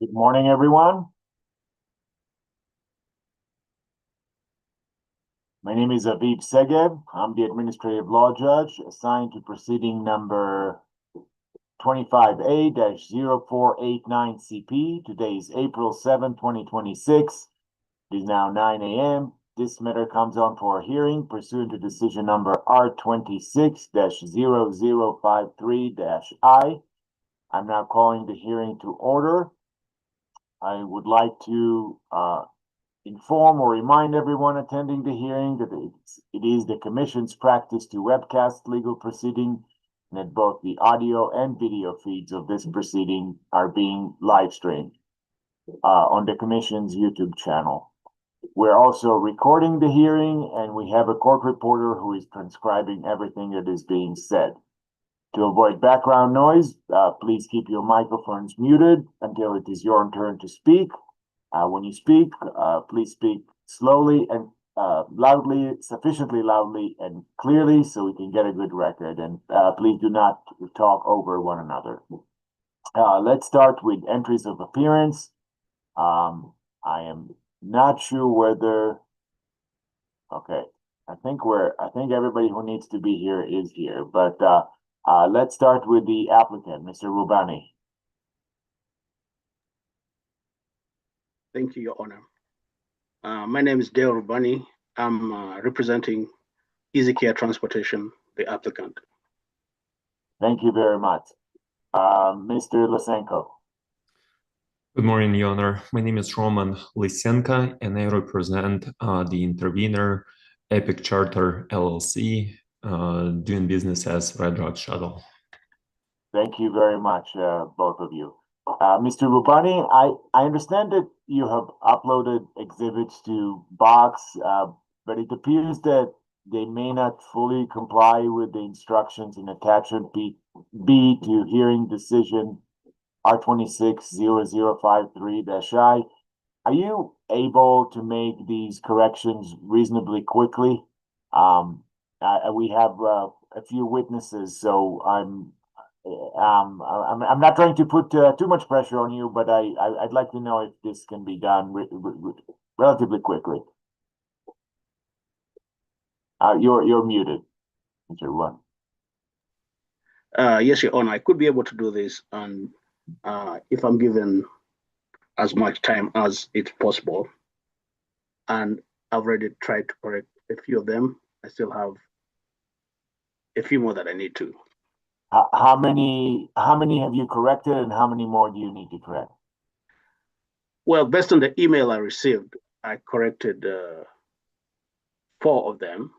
Good morning, everyone. My name is Aviv Segev. I'm the Administrative Law Judge assigned to proceeding number 25A-0489CP. Today is April 7, 2026. It is now 9 a.m. This matter comes on for a hearing pursuant to decision number R26-0053-I. I'm now calling the hearing to order. I would like to inform or remind everyone attending the hearing that it is the Commission's practice to webcast legal proceeding, and that both the audio and video feeds of this proceeding are being live streamed on the Commission's YouTube channel. We're also recording the hearing, and we have a court reporter who is transcribing everything that is being said. To avoid background noise, please keep your microphones muted until it is your turn to speak. When you speak, please speak slowly and loudly, sufficiently loudly and clearly so we can get a good record. And please do not talk over one another. Let's start with entries of appearance. I am not sure whether. Okay, I think everybody who needs to be here is here. But let's start with the applicant, Mr. Rubani. Thank you, Your Honor. My name is Dale Rubani. I'm representing Easy Care Transportation, the applicant. Thank you very much. Mr. Lysenko. Good morning, Your Honor. My name is Roman Lysenko, and I represent the intervener, Epic Charter LLC, doing business as Red Rock Shuttle. Thank you very much, both of you. Mr. Rubani, I understand that you have uploaded exhibits to Box, but it appears that they may not fully comply with the instructions in attachment B to hearing decision R26-0053-I. Are you able to make these corrections reasonably quickly? We have a few witnesses, so I'm not trying to put too much pressure on you, but I'd like to know if this can be done relatively quickly. You're muted, Mr. Rubani. Yes, Your Honor, I could be able to do this, and if I'm given as much time as it's possible, and I've already tried to correct a few of them. I still have a few more that I need to. How many have you corrected, and how many more do you need to correct? Well, based on the email I received, I corrected 4 of them,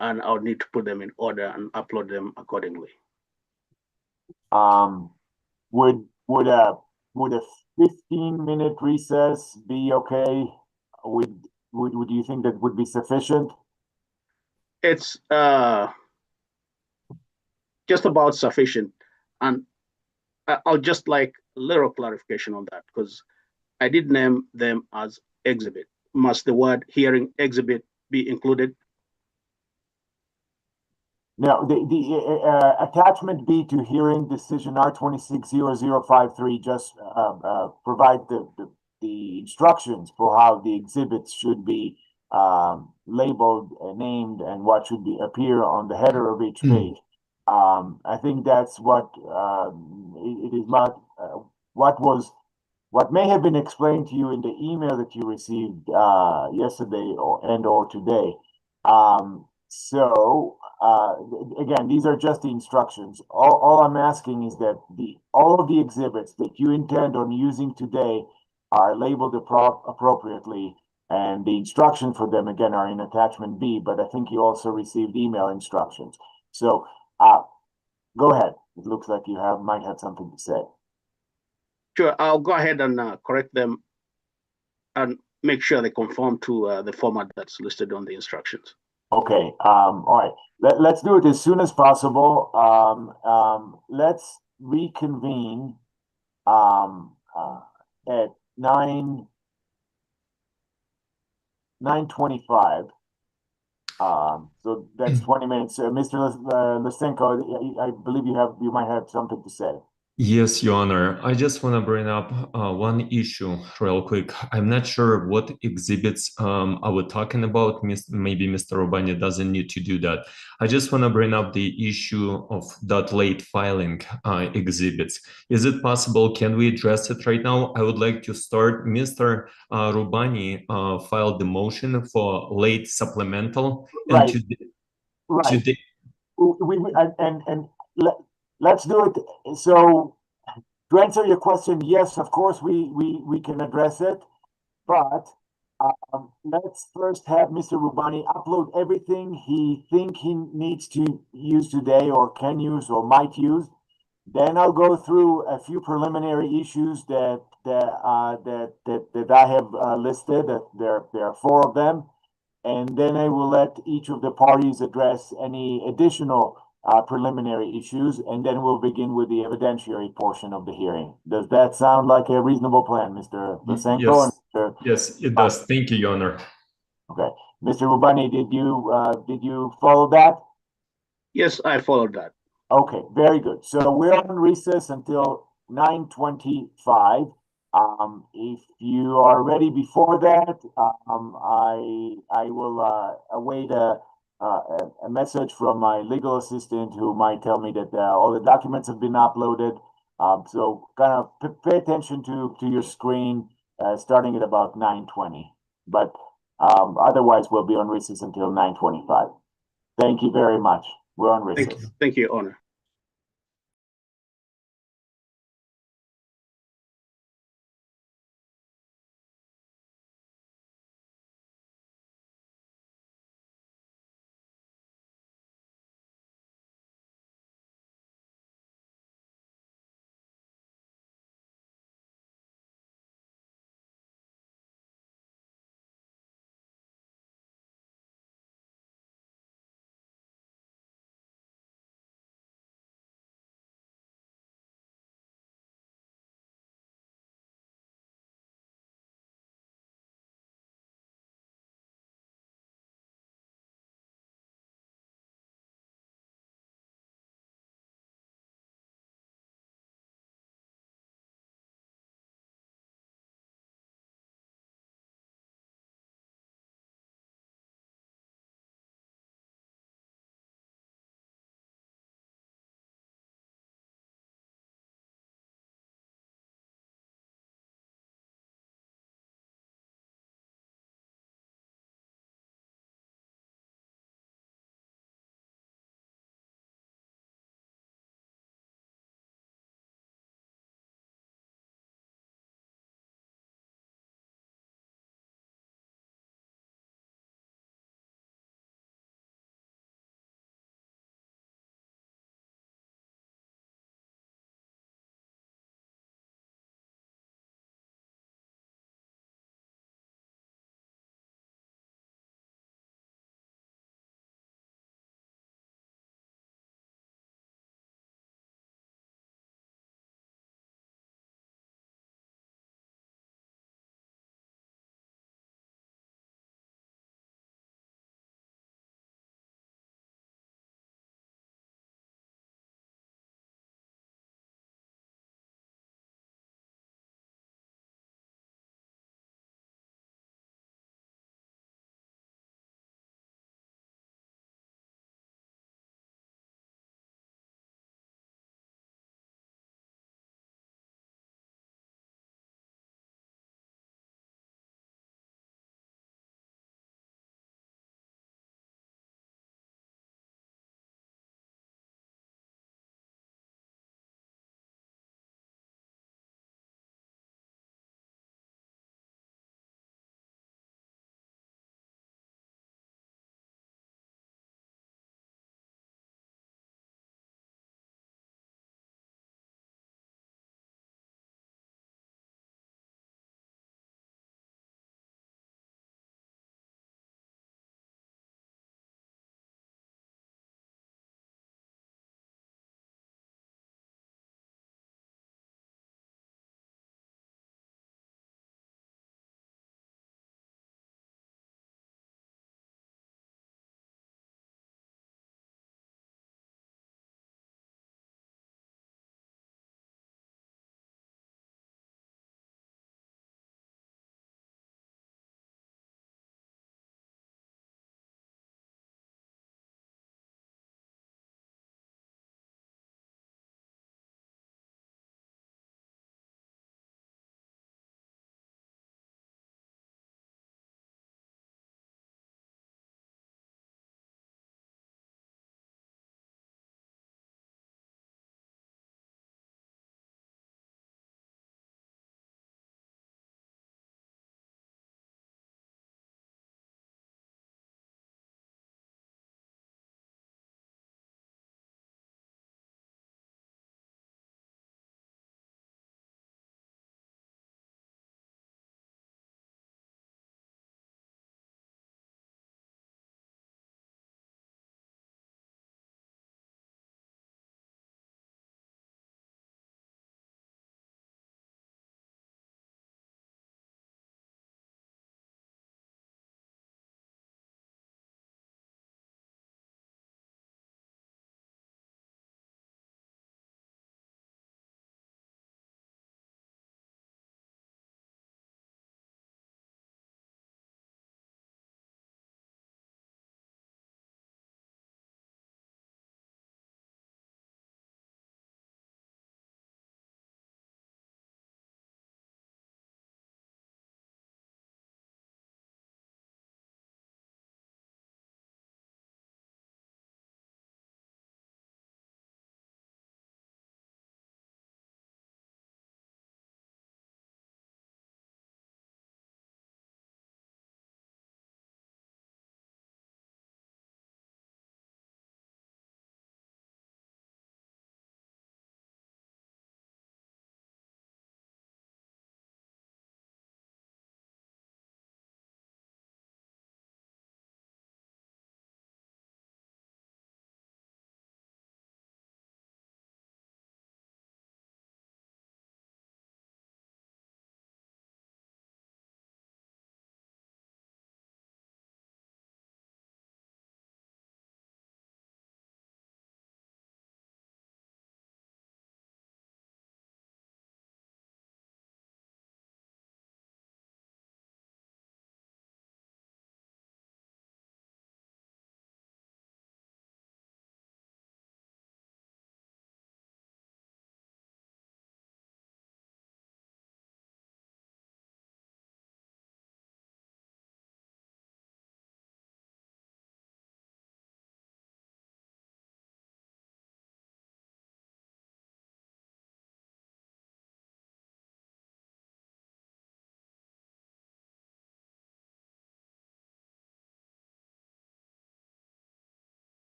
and I'll need to put them in order and upload them accordingly. Would a 15-minute recess be okay? Would you think that would be sufficient? It's just about sufficient, and I'll just like a little clarification on that, because I did name them as exhibit. Must the word hearing exhibit be included? No, the attachment B to hearing decision R26-0053 just provide the instructions for how the exhibits should be labeled, named, and what should appear on the header of each page. I think that's what it is not what may have been explained to you in the email that you received yesterday or today. Again, these are just the instructions. All I'm asking is that all of the exhibits that you intend on using today are labeled appropriately, and the instructions for them again are in attachment B. But I think you also received email instructions. So go ahead. It looks like you might have something to say. Sure, I'll go ahead and correct them and make sure they conform to the format that's listed on the instructions. Okay. All right. Let's do it as soon as possible. Let's reconvene at 9:25. So that's 20 minutes. Mr. Lysenko, I believe you might have something to say. Yes, Your Honor. I just want to bring up one issue real quick. I'm not sure what exhibits are we talking about. Maybe Mr. Robani doesn't need to do that. I just want to bring up the issue of that late filing exhibits. Is it possible? Can we address it right now? I would like to start. Mr. Rubani filed the motion for late supplemental, and Right, right. today. And let's do it. So to answer your question, yes, of course, we can address it, but let's first have Mr. Rubani upload everything he needs to use today or can use or might use. Then I'll go through a few preliminary issues that I have listed. There are four of them, and then I will let each of the parties address any additional preliminary issues, and then we'll begin with the evidentiary portion of the hearing. Does that sound like a reasonable plan, Mr. Lysenko? Yes, yes, it does. Thank you, Your Honor. Okay, Mr. Rubani, did you follow that? Yes, I followed that. Okay, very good. So we're on recess until 9:25. If you are ready before that, I will await a message from my legal assistant who might tell me that all the documents have been uploaded. So kind of pay attention to your screen starting at about 9:20. But otherwise, we'll be on recess until 9:25. Thank you very much. We're on recess. Thank you, Your Honor.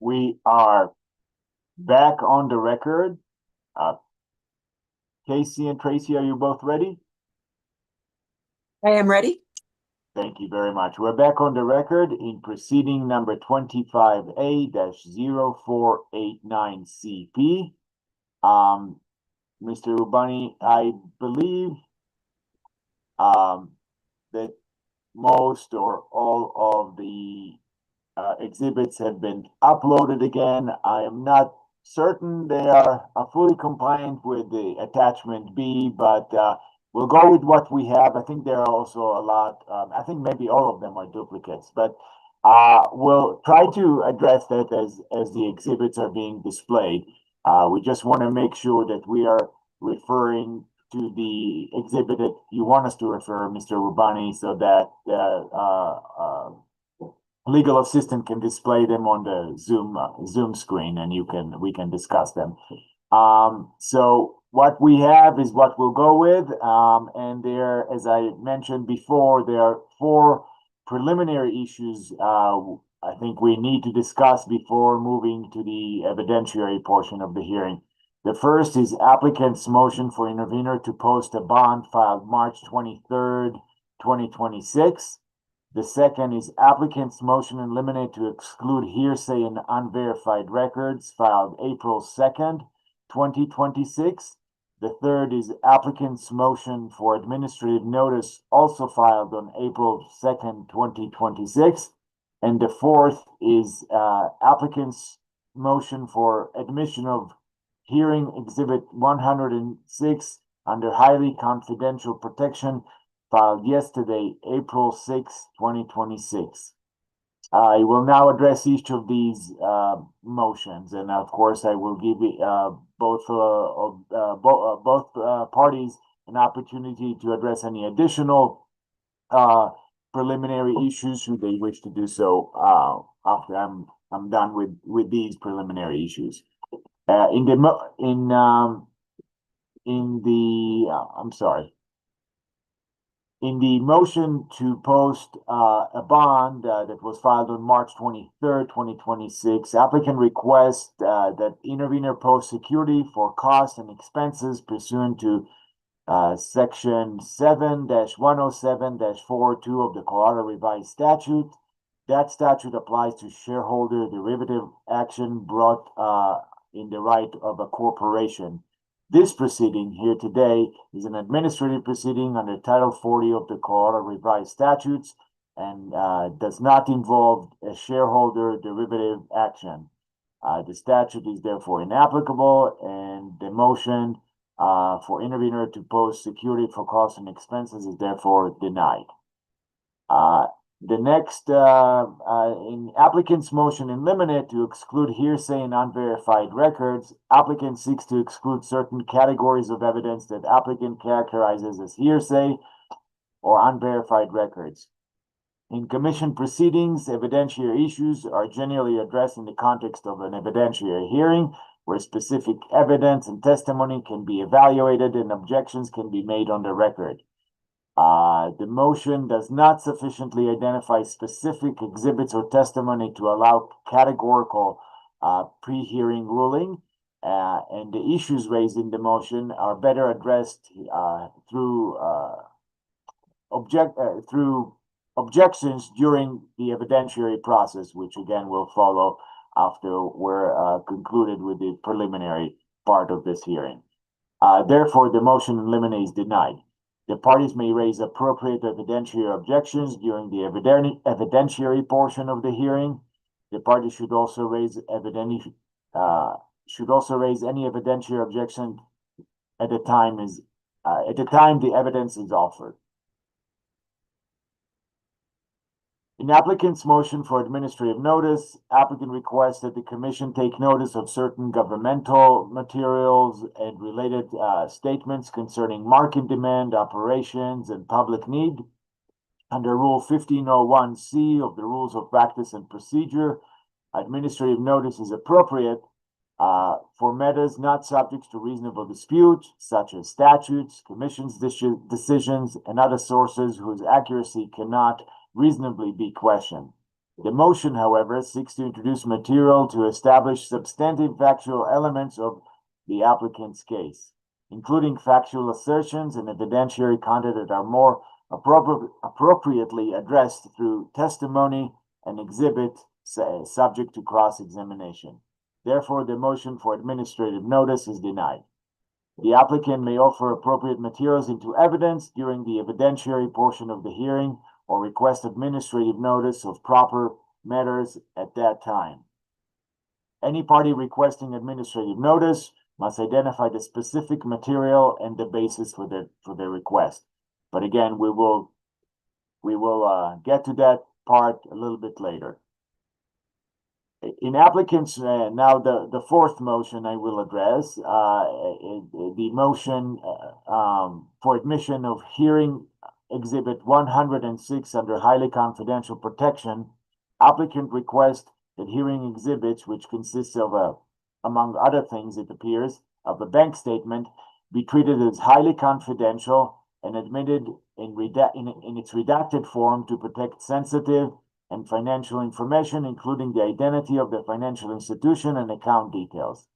We are back on the record. Casey and Tracy, are you both ready? I am ready. Thank you very much. We're back on the record in proceeding number 25A-0489CP. Mr. Rubani, I believe that most or all of the exhibits have been uploaded again. I am not certain they are fully compliant with the attachment B, but we'll go with what we have. I think there are also a lot, I think maybe all of them are duplicates, but we'll try to address that as the exhibits are being displayed. We just want to make sure that we are referring to the exhibit that you want us to refer, Mr. Rubani, so that legal assistant can display them on the Zoom screen, and we can discuss them. So what we have is what we'll go with, and there, as I mentioned before, there are 4 preliminary issues I think we need to discuss before moving to the evidentiary portion of the hearing. The first is applicant's motion for intervener to post a bond filed March 23rd, 2026. The second is applicant's motion in limine to exclude hearsay and unverified records filed April 2nd, 2026. The third is applicant's motion for administrative notice, also filed on April 2nd, 2026. And the fourth is applicant's motion for admission of hearing exhibit 106 under highly confidential protection, filed yesterday, April 6, 2026. I will now address each of these motions, and of course, I will give both parties an opportunity to address any additional preliminary issues should they wish to do so after I'm done with these preliminary issues. In the motion to post a bond that was filed on March 23rd, 2026, applicant requests that intervener post security for costs and expenses pursuant to Section 7-107-42 of the Colorado Revised Statute. That statute applies to shareholder derivative action brought in the right of a corporation. This proceeding here today is an administrative proceeding under Title 40 of the Colorado Revised Statutes and does not involve a shareholder derivative action. The statute is therefore inapplicable, and the motion for intervener to post security for costs and expenses is therefore denied. The next, in applicant's motion in limine to exclude hearsay and unverified records, applicant seeks to exclude certain categories of evidence that applicant characterizes as hearsay or unverified records. In commission proceedings, evidentiary issues are generally addressed in the context of an evidentiary hearing, where specific evidence and testimony can be evaluated and objections can be made on the record. The motion does not sufficiently identify specific exhibits or testimony to allow categorical pre-hearing ruling, and the issues raised in the motion are better addressed through objections during the evidentiary process, which again will follow after we're concluded with the preliminary part of this hearing. Therefore, the motion in limine is denied. The parties may raise appropriate evidentiary objections during the evidentiary portion of the hearing. The parties should also raise any evidentiary objection at the time the evidence is offered. In applicant's motion for administrative notice, applicant requests that the commission take notice of certain governmental materials and related statements concerning market demand, operations, and public need. Under Rule 1501C of the Rules of Practice and Procedure, administrative notice is appropriate for matters not subject to reasonable dispute, such as statutes, commission's decisions, and other sources whose accuracy cannot reasonably be questioned. The motion, however, seeks to introduce material to establish substantive factual elements of the applicant's case, including factual assertions and evidentiary content that are more appropriately addressed through testimony and exhibit subject to cross-examination. Therefore, the motion for administrative notice is denied. The applicant may offer appropriate materials into evidence during the evidentiary portion of the hearing or request administrative notice of proper matters at that time. Any party requesting administrative notice must identify the specific material and the basis for the request. But again, we will get to that part a little bit later. In applicants, now the fourth motion I will address, the motion for admission of hearing Exhibit 106 under highly confidential protection. Applicant requests that hearing exhibits, which consists of among other things, it appears, of a bank statement, be treated as highly confidential and admitted in its redacted form to protect sensitive and financial information, including the identity of the financial institution and account details.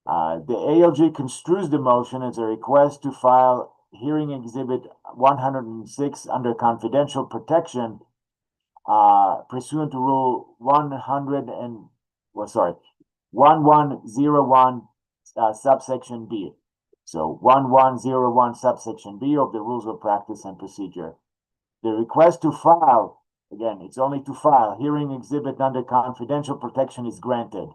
The ALJ construes the motion as a request to file hearing exhibit 106 under confidential protection pursuant to rule 1101 subsection B. So 1101 subsection B of the rules of practice and procedure. The request to file, again, it's only to file hearing exhibit under confidential protection is granted.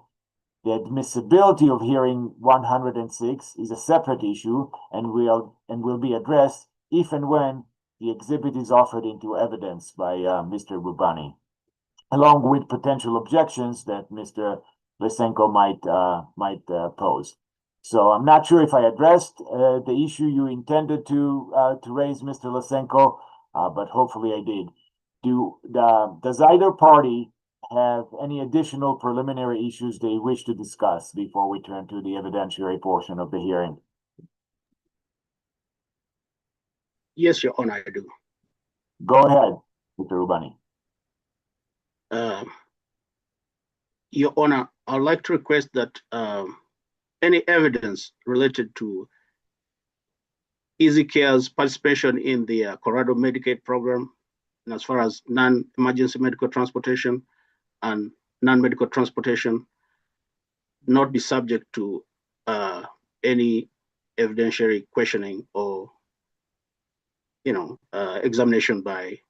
The admissibility of hearing 106 is a separate issue and will be addressed if and when the exhibit is offered into evidence by Mr. Rubani, along with potential objections that Mr. Lysenko might pose. So I'm not sure if I addressed the issue you intended to raise, Mr. Lysenko, but hopefully I did. Does either party have any additional preliminary issues they wish to discuss before we turn to the evidentiary portion of the hearing? Yes, Your Honor, I do. Go ahead, Mr. Rubani. Your Honor, I'd like to request that any evidence related to EasyCare's participation in the Colorado Medicaid program, and as far as non-emergency medical transportation and non-medical transportation, not be subject to any evidentiary questioning or examination by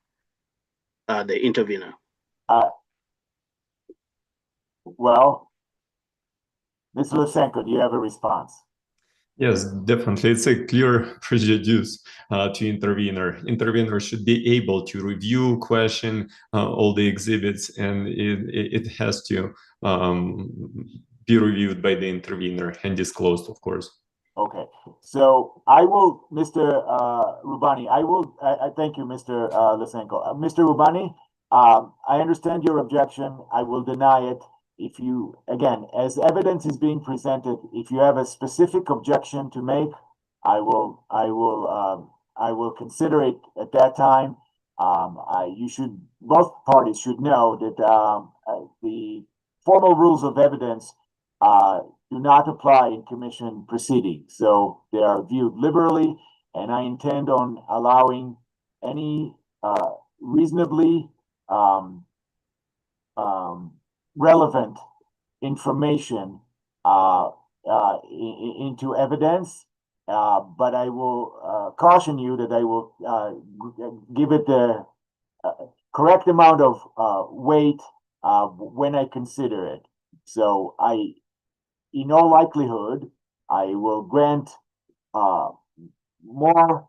the intervener. Well, Mr. Lysenko, do you have a response? Yes, definitely. It's a clear prejudice to intervener. Intervener should be able to review, question all the exhibits, and it has to be reviewed by the intervener and disclosed, of course. Okay, so I will, Mr. Rubani, I thank you, Mr. Lysenko. Mr. Rubani, I understand your objection. I will deny it. If you, again, as evidence is being presented, if you have a specific objection to make, I will consider it at that time. Both parties should know that the formal rules of evidence do not apply in commission proceedings. So they are viewed liberally, and I intend on allowing any reasonably relevant information into evidence, but I will caution you that I will give it the correct amount of weight when I consider it. So in all likelihood, I will grant more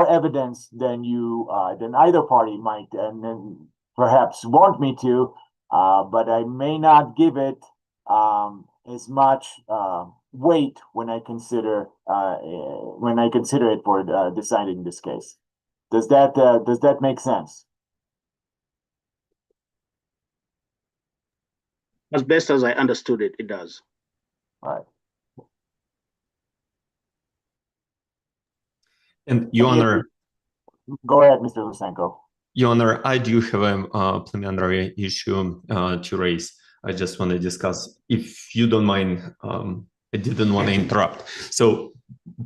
evidence than than either party might, and then perhaps want me to, but I may not give it as much weight when I consider it for deciding this case. Does that make sense? As best as I understood it, it does. All right. And Your Honor, go ahead, Mr. Lysenko. Your Honor, I do have a preliminary issue to raise. I just want to discuss, if you don't mind. I didn't want to interrupt. So,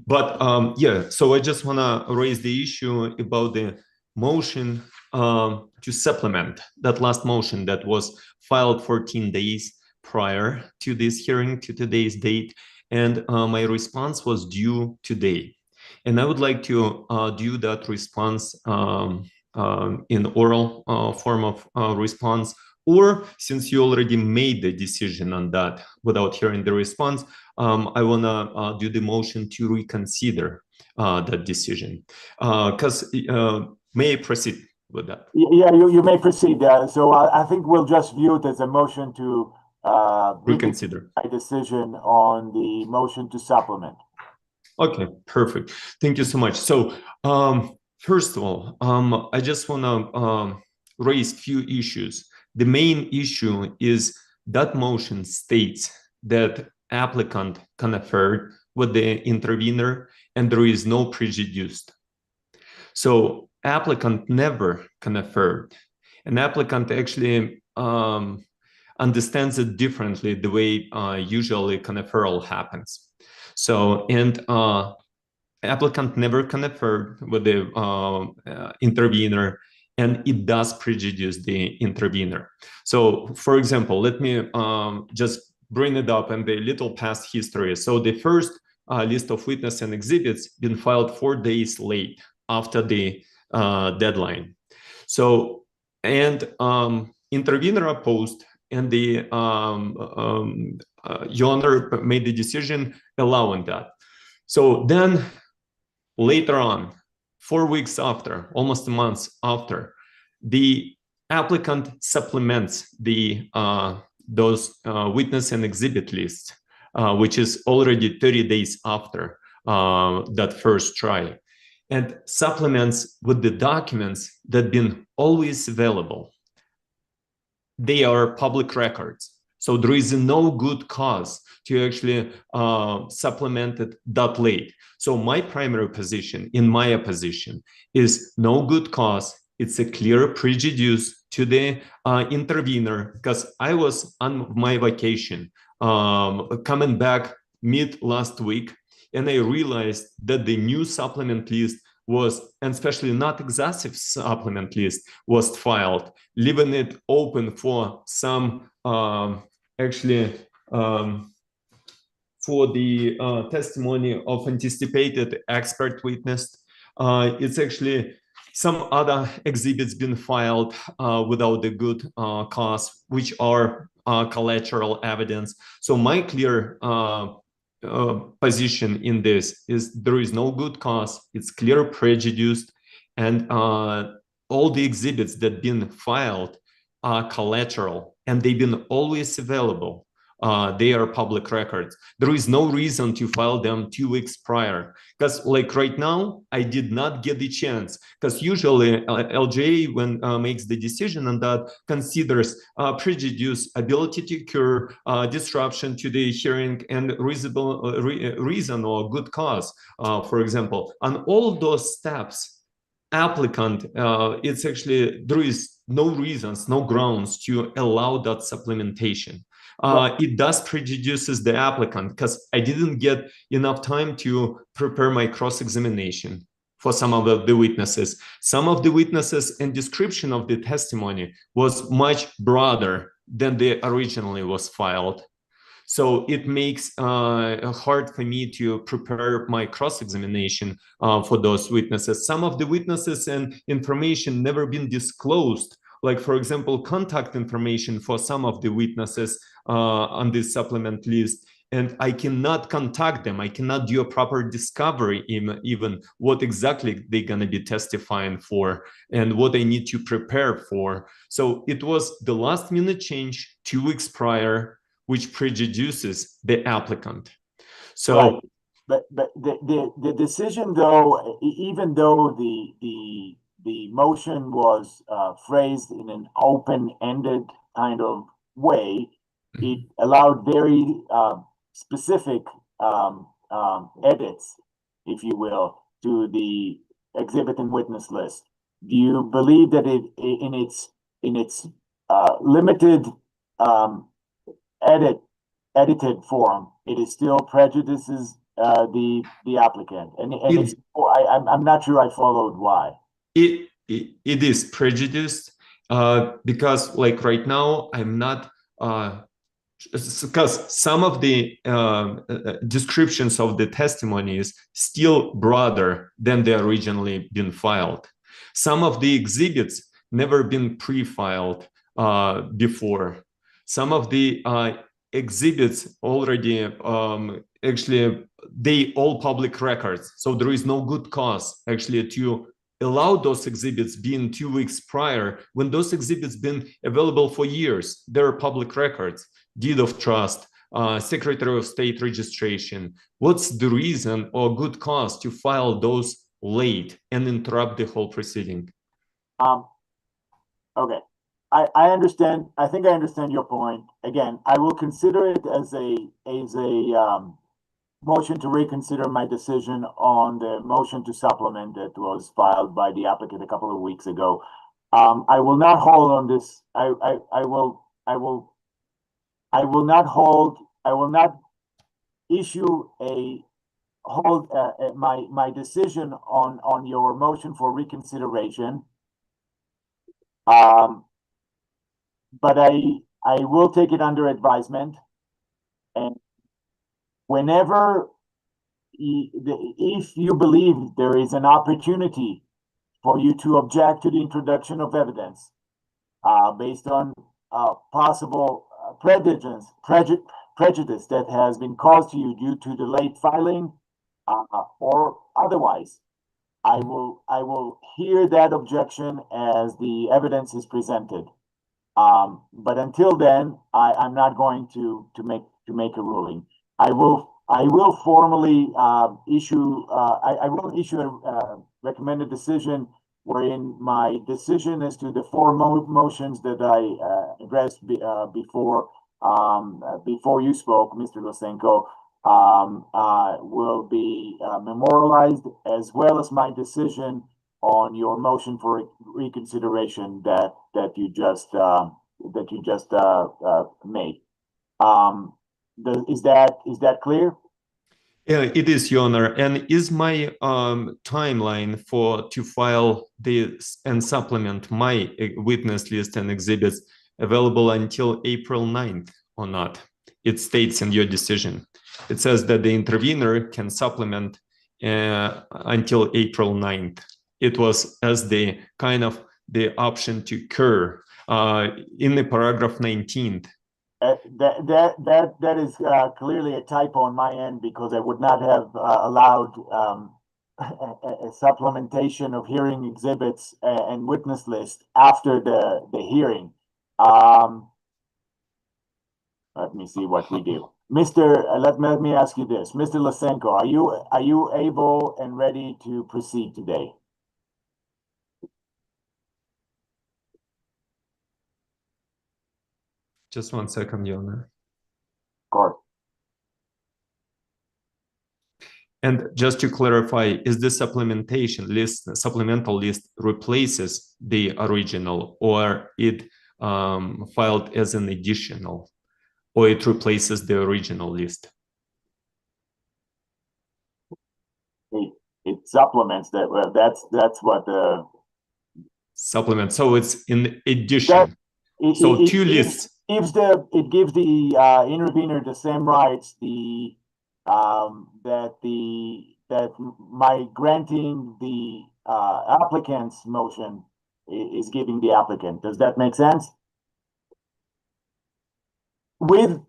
but yeah, so I just want to raise the issue about the motion to supplement that last motion that was filed 14 days prior to this hearing, to today's date, and my response was due today. And I would like to do that response in oral form of response, or since you already made the decision on that without hearing the response, I want to do the motion to reconsider that decision. Because may I proceed with that? Yeah, you may proceed. So I think we'll just view it as a motion to Reconsider my decision on the motion to supplement. Okay, perfect. Thank you so much. So, first of all, I just want to raise few issues. The main issue is that motion states that applicant conferred with the intervener and there is no prejudice. So applicant never conferred. An applicant actually understands it differently the way usually conferral happens. So, and applicant never conferred with the intervener, and it does prejudice the intervener. So, for example, let me just bring it up in the little past history. So the first list of witness and exhibits been filed 4 days late after the deadline. So, and intervener opposed, and the Your Honor made the decision allowing that. So then later on, 4 weeks after, almost a month after, the applicant supplements the those witness and exhibit lists, which is already 30 days after that first trial, and supplements with the documents that been always available. They are public records. So there is no good cause to actually supplement it that late. So my primary position, in my opposition, is no good cause. It's a clear prejudice to the intervener, because I was on my vacation coming back mid last week, and I realized that the new supplement list was, and especially not exhaustive supplement list, was filed, leaving it open for some actually for the testimony of anticipated expert witness. It's actually some other exhibits been filed without the good cause, which are collateral evidence. So my clear position in this is there is no good cause, it's clear prejudice, and all the exhibits that been filed are collateral, and they've been always available. They are public records. There is no reason to file them 2 weeks prior, because like right now, I did not get the chance, because usually LGA, when makes the decision on that, considers prejudice, ability to cure, disruption to the hearing, and reasonable reason or good cause, for example. On all those steps, applicant, it's actually, there is no reasons, no grounds to allow that supplementation. It does prejudices the applicant, because I didn't get enough time to prepare my cross-examination for some of the witnesses. Some of the witnesses and description of the testimony was much broader than the originally was filed. So it makes hard for me to prepare my cross-examination for those witnesses. Some of the witnesses and information never been disclosed, like, for example, contact information for some of the witnesses on this supplement list, and I cannot contact them. I cannot do a proper discovery even what exactly they're going to be testifying for and what I need to prepare for. So it was the last minute change 2 weeks prior, which prejudices the applicant. So, right. But the decision, though, even though the motion was phrased in an open-ended kind of way, it allowed very specific edits, if you will, to the exhibit and witness list. do you believe that in its limited edited form, it is still prejudices the applicant? And it's, I'm not sure I followed why. It is prejudiced because like right now I'm not because some of the descriptions of the testimony is still broader than they originally been filed. Some of the exhibits never been pre-filed before. Some of the exhibits already actually they all public records, so there is no good cause actually to allow those exhibits being 2 weeks prior when those exhibits been available for years. They're public records, deed of trust, Secretary of State registration. What's the reason or good cause to file those late and interrupt the whole proceeding? Okay. I understand. I think I understand your point. Again, I will consider it as a motion to reconsider my decision on the motion to supplement that was filed by the applicant a couple of weeks ago. I will not hold on this. I will not issue my decision on your motion for reconsideration. But I will take it under advisement, and whenever if you believe there is an opportunity for you to object to the introduction of evidence based on possible prejudice that has been caused to you due to the late filing or otherwise, I will hear that objection as the evidence is presented. But until then, I'm not going to make a ruling. I will formally issue a recommended decision wherein my decision as to the four motions that I addressed before you spoke, Mr. Lysenko, will be memorialized, as well as my decision on your motion for reconsideration that you just made. Is that clear? Yeah, it is, Your Honor. And is my timeline to file this and supplement my witness list and exhibits available until April 9th or not? It states in your decision. It says that the intervener can supplement until April 9th. It was as the kind of the option to cure in the paragraph 19th. That is clearly a typo on my end, because I would not have allowed a supplementation of hearing exhibits and witness list after the hearing. Let me see what we do. Let me ask you this. Mr. Lysenko, are you able and ready to proceed today? Just 1 second, Your Honor. Of course. And just to clarify, is the supplemental list replaces the original, or it filed as an additional, or it replaces the original list? It supplements that. That's what the supplement. So it's in addition. So two lists. It gives the intervener the same rights that my granting the applicant's motion is giving the applicant. Does that make sense? With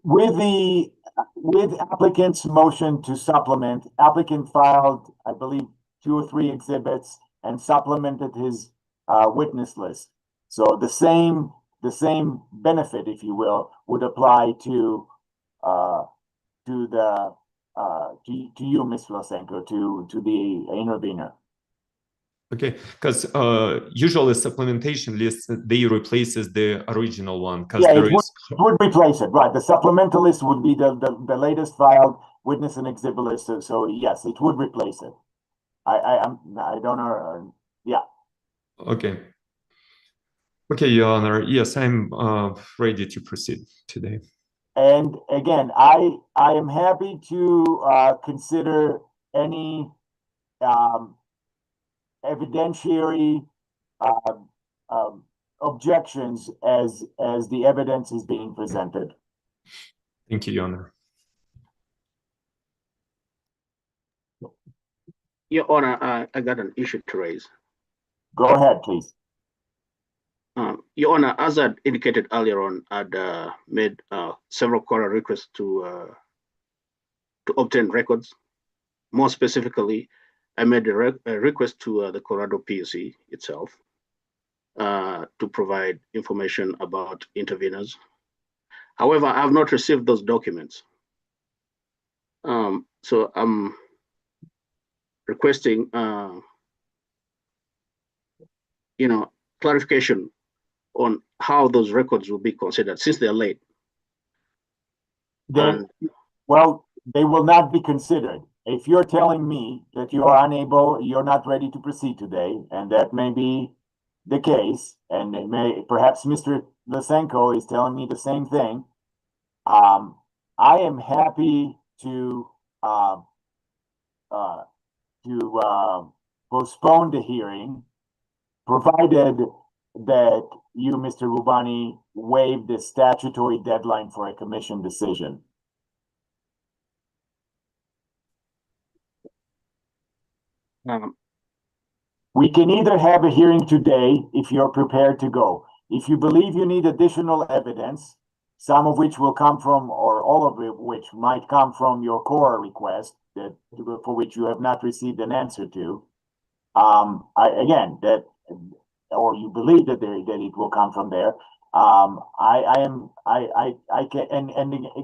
applicant's motion to supplement, applicant filed, I believe, 2 or 3 exhibits and supplemented his witness list. So the same benefit, if you will, would apply to you, Mr. Lysenko, to the intervener. Okay, because usually supplementation lists, they replaces the original one. Yeah, it would replace it, right? The supplemental list would be the latest filed witness and exhibit list. So yes, it would replace it. I don't know. Yeah. Okay. Okay, Your Honor. Yes, I'm ready to proceed today. And again, I am happy to consider any evidentiary uh, um, objections as the evidence is being presented. Thank you, Your Honor. Your Honor, I got an issue to raise. Go ahead, please. Your Honor, as I indicated earlier on, I'd made several quarter requests to obtain records. More specifically, I made a request to the Colorado PUC itself to provide information about interveners. However, I have not received those documents. So I'm requesting, clarification on how those records will be considered since they're late. Well, they will not be considered. If you're telling me that you are unable, you're not ready to proceed today, and that may be the case, and it may, perhaps Mr. Lysenko is telling me the same thing. I am happy to postpone the hearing, provided that you, Mr. Rubani, waive the statutory deadline for a commission decision. We can either have a hearing today if you're prepared to go. If you believe you need additional evidence, some of which will come from, or all of it which might come from your core request that for which you have not received an answer to, or you believe that it will come from there.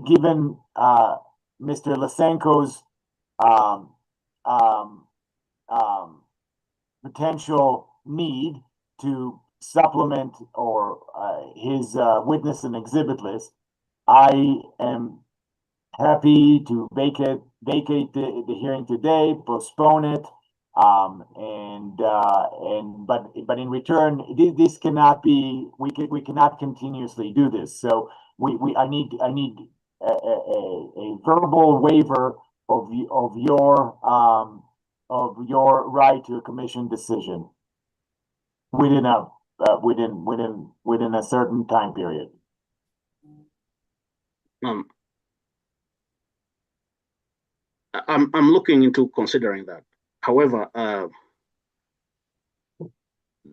Given Mr. Lysenko's potential need to supplement or his witness and exhibit list, I am happy to vacate the hearing today, postpone it, but in return, this cannot be. We cannot continuously do this. So I need a verbal waiver of your right to a commission decision within a certain time period. I'm looking into considering that. However,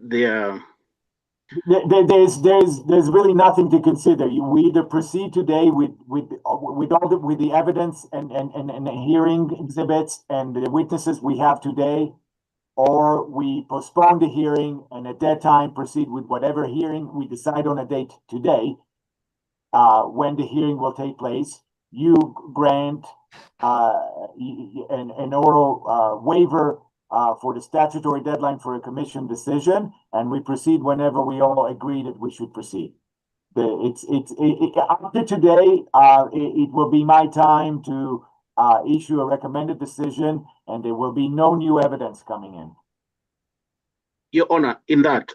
there's really nothing to consider. We either proceed today with the evidence and the hearing exhibits and the witnesses we have today, or we postpone the hearing and at that time proceed with whatever hearing we decide on a date today, when the hearing will take place. You grant an oral waiver for the statutory deadline for a commission decision, and we proceed whenever we all agree that we should proceed. After today, it will be my time to issue a recommended decision, and there will be no new evidence coming in. Your Honor, in that,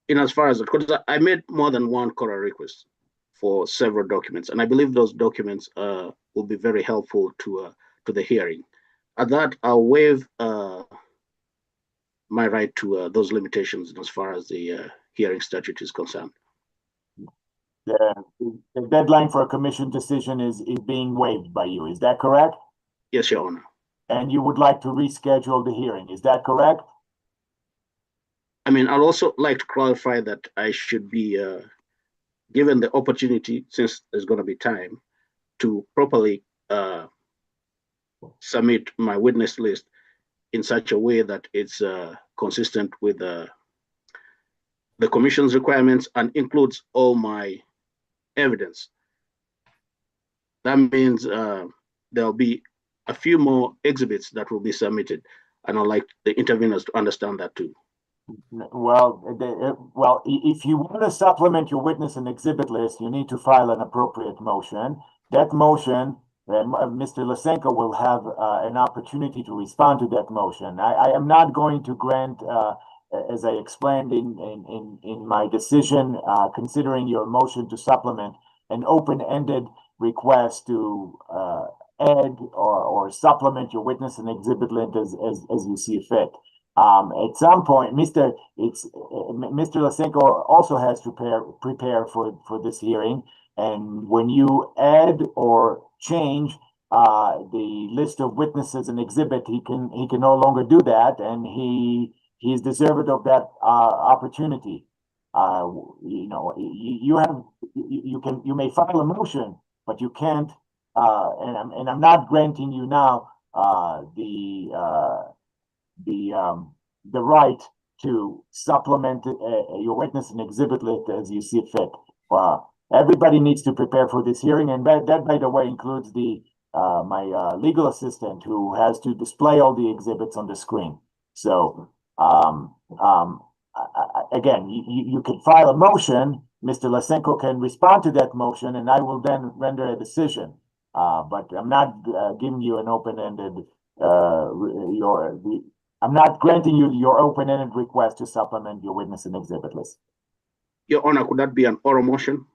in as far as because I made more than one core request for several documents, and I believe those documents will be very helpful to the hearing. At that, I'll waive my right to those limitations as far as the hearing statute is concerned. The deadline for a commission decision is being waived by you. Is that correct? Yes, Your Honor. And you would like to reschedule the hearing. Is that correct? I mean, I'd also like to clarify that I should be given the opportunity, since there's going to be time, to properly submit my witness list in such a way that it's consistent with the commission's requirements and includes all my evidence. That means there'll be a few more exhibits that will be submitted, and I'd like the interveners to understand that too. Well, if you want to supplement your witness and exhibit list, you need to file an appropriate motion. That motion Mr. Lysenko will have an opportunity to respond to that motion. I am not going to grant, as I explained in my decision, considering your motion to supplement an open-ended request to add or supplement your witness and exhibit list as you see fit. At some point, Mr. Lysenko also has to prepare for this hearing. And when you add or change the list of witnesses and exhibit, he can no longer do that, and he's deserved of that opportunity. You may file a motion, but you can't. And I'm not granting you now the right to supplement your witness and exhibit list as you see fit. Everybody needs to prepare for this hearing, and that, by the way, includes my legal assistant who has to display all the exhibits on the screen. So, again, you can file a motion. Mr. Lysenko can respond to that motion, and I will then render a decision. But I'm not giving you an open-ended I'm not granting you your open-ended request to supplement your witness and exhibit list. Your Honor, could that be an oral motion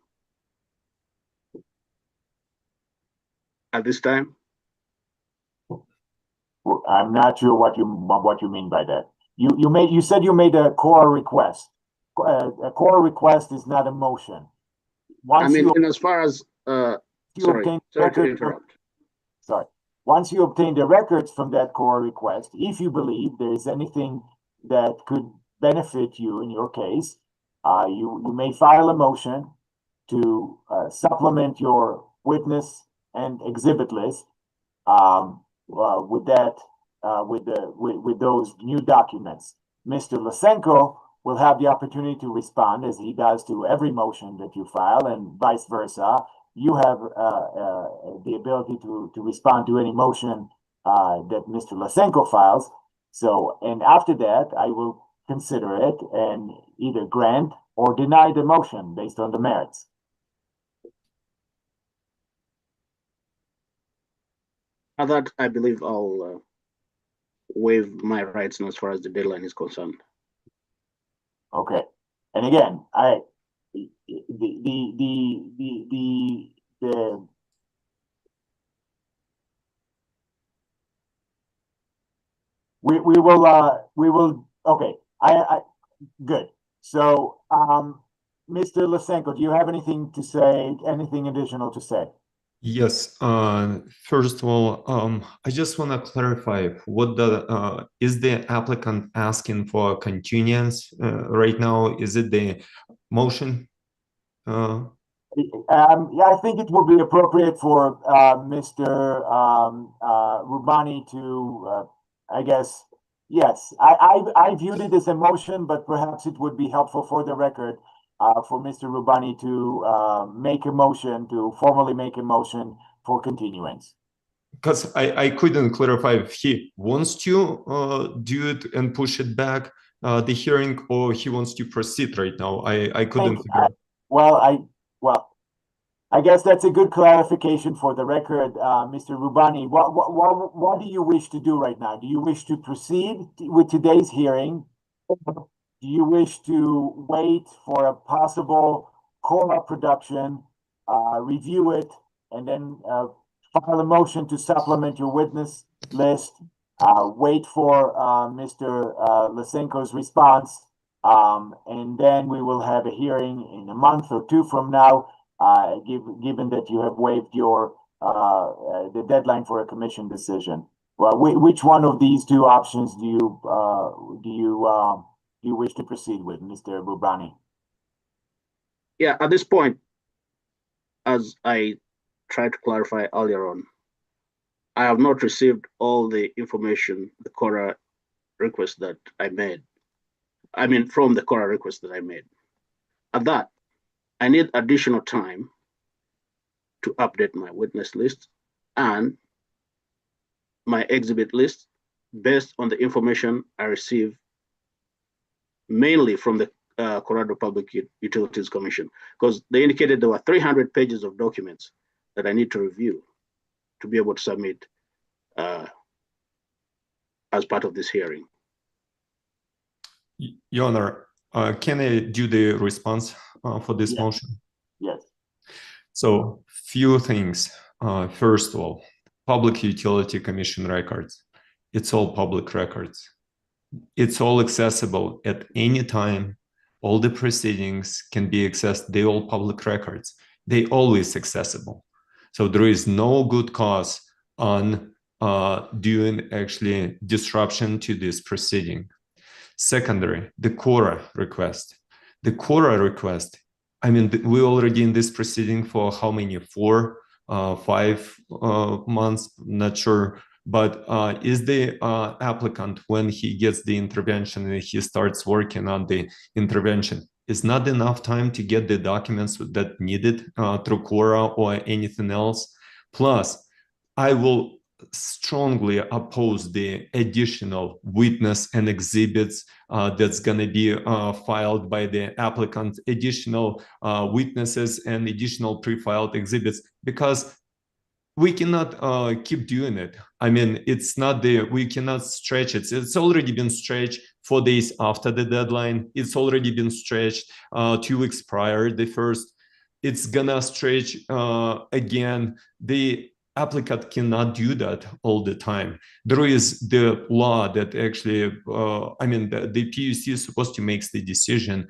at this time? I'm not sure what you mean by that. You said you made a core request. A core request is not a motion. Once as far as sorry to interrupt. Sorry. Once you obtain the records from that core request, if you believe there is anything that could benefit you in your case, you may file a motion to supplement your witness and exhibit list with those new documents. Mr. Lysenko will have the opportunity to respond, as he does to every motion that you file, and vice versa. You have the ability to respond to any motion that Mr. Lysenko files. So, and after that, I will consider it and either grant or deny the motion based on the merits. That I believe I'll waive my rights as far as the deadline is concerned. Okay, and again, we will okay. Good. So, Mr. Lysenko, do you have anything to say? Anything additional to say? Yes. First of all, I just want to clarify what is the applicant asking for continuance right now? Is it the motion? Yeah, I think it would be appropriate for Mr. Rubani to, I guess, yes. I viewed it as a motion, but perhaps it would be helpful for the record for Mr. Rubani to make a motion, to formally make a motion for continuance. Because I couldn't clarify if he wants to do it and push it back the hearing, or he wants to proceed right now. I couldn't figure out. Well, I guess that's a good clarification for the record, Mr. Rubani. What do you wish to do right now? Do you wish to proceed with today's hearing? Do you wish to wait for a possible core production, review it, and then file a motion to supplement your witness list, wait for Mr. Lysenko's response, and then we will have a hearing in a month or two from now, given that you have waived your the deadline for a commission decision? Well, which one of these two options do you wish to proceed with, Mr. Rubani? Yeah, at this point, as I tried to clarify earlier on, I have not received all the information, the CORA request that I made. I mean, from the CORA request that I made. At that, I need additional time to update my witness list and my exhibit list based on the information I received mainly from the Colorado Public Utilities Commission, because they indicated there were 300 pages of documents that I need to review. to be able to submit as part of this hearing. Your Honor, can I do the response for this Yes. motion? Yes. So, few things. First of all, Public Utility Commission records. It's all public records. It's all accessible at any time. All the proceedings can be accessed. They're all public records. They always accessible. So there is no good cause on doing actually disruption to this proceeding. Secondary, the KORA request. The KORA request, I mean, we're already in this proceeding for how many? 4, 5 months, not sure. But is the applicant, when he gets the intervention and he starts working on the intervention, is not enough time to get the documents that needed through KORA or anything else? Plus, I will strongly oppose the additional witness and exhibits that's going to be filed by the applicant, additional witnesses and additional pre-filed exhibits, because we cannot keep doing it. I mean, it's not we cannot stretch it. It's already been stretched 4 days after the deadline. It's already been stretched 2 weeks prior, the first. It's gonna stretch again. The applicant cannot do that all the time. There is the law that actually, I mean, the PUC is supposed to make the decision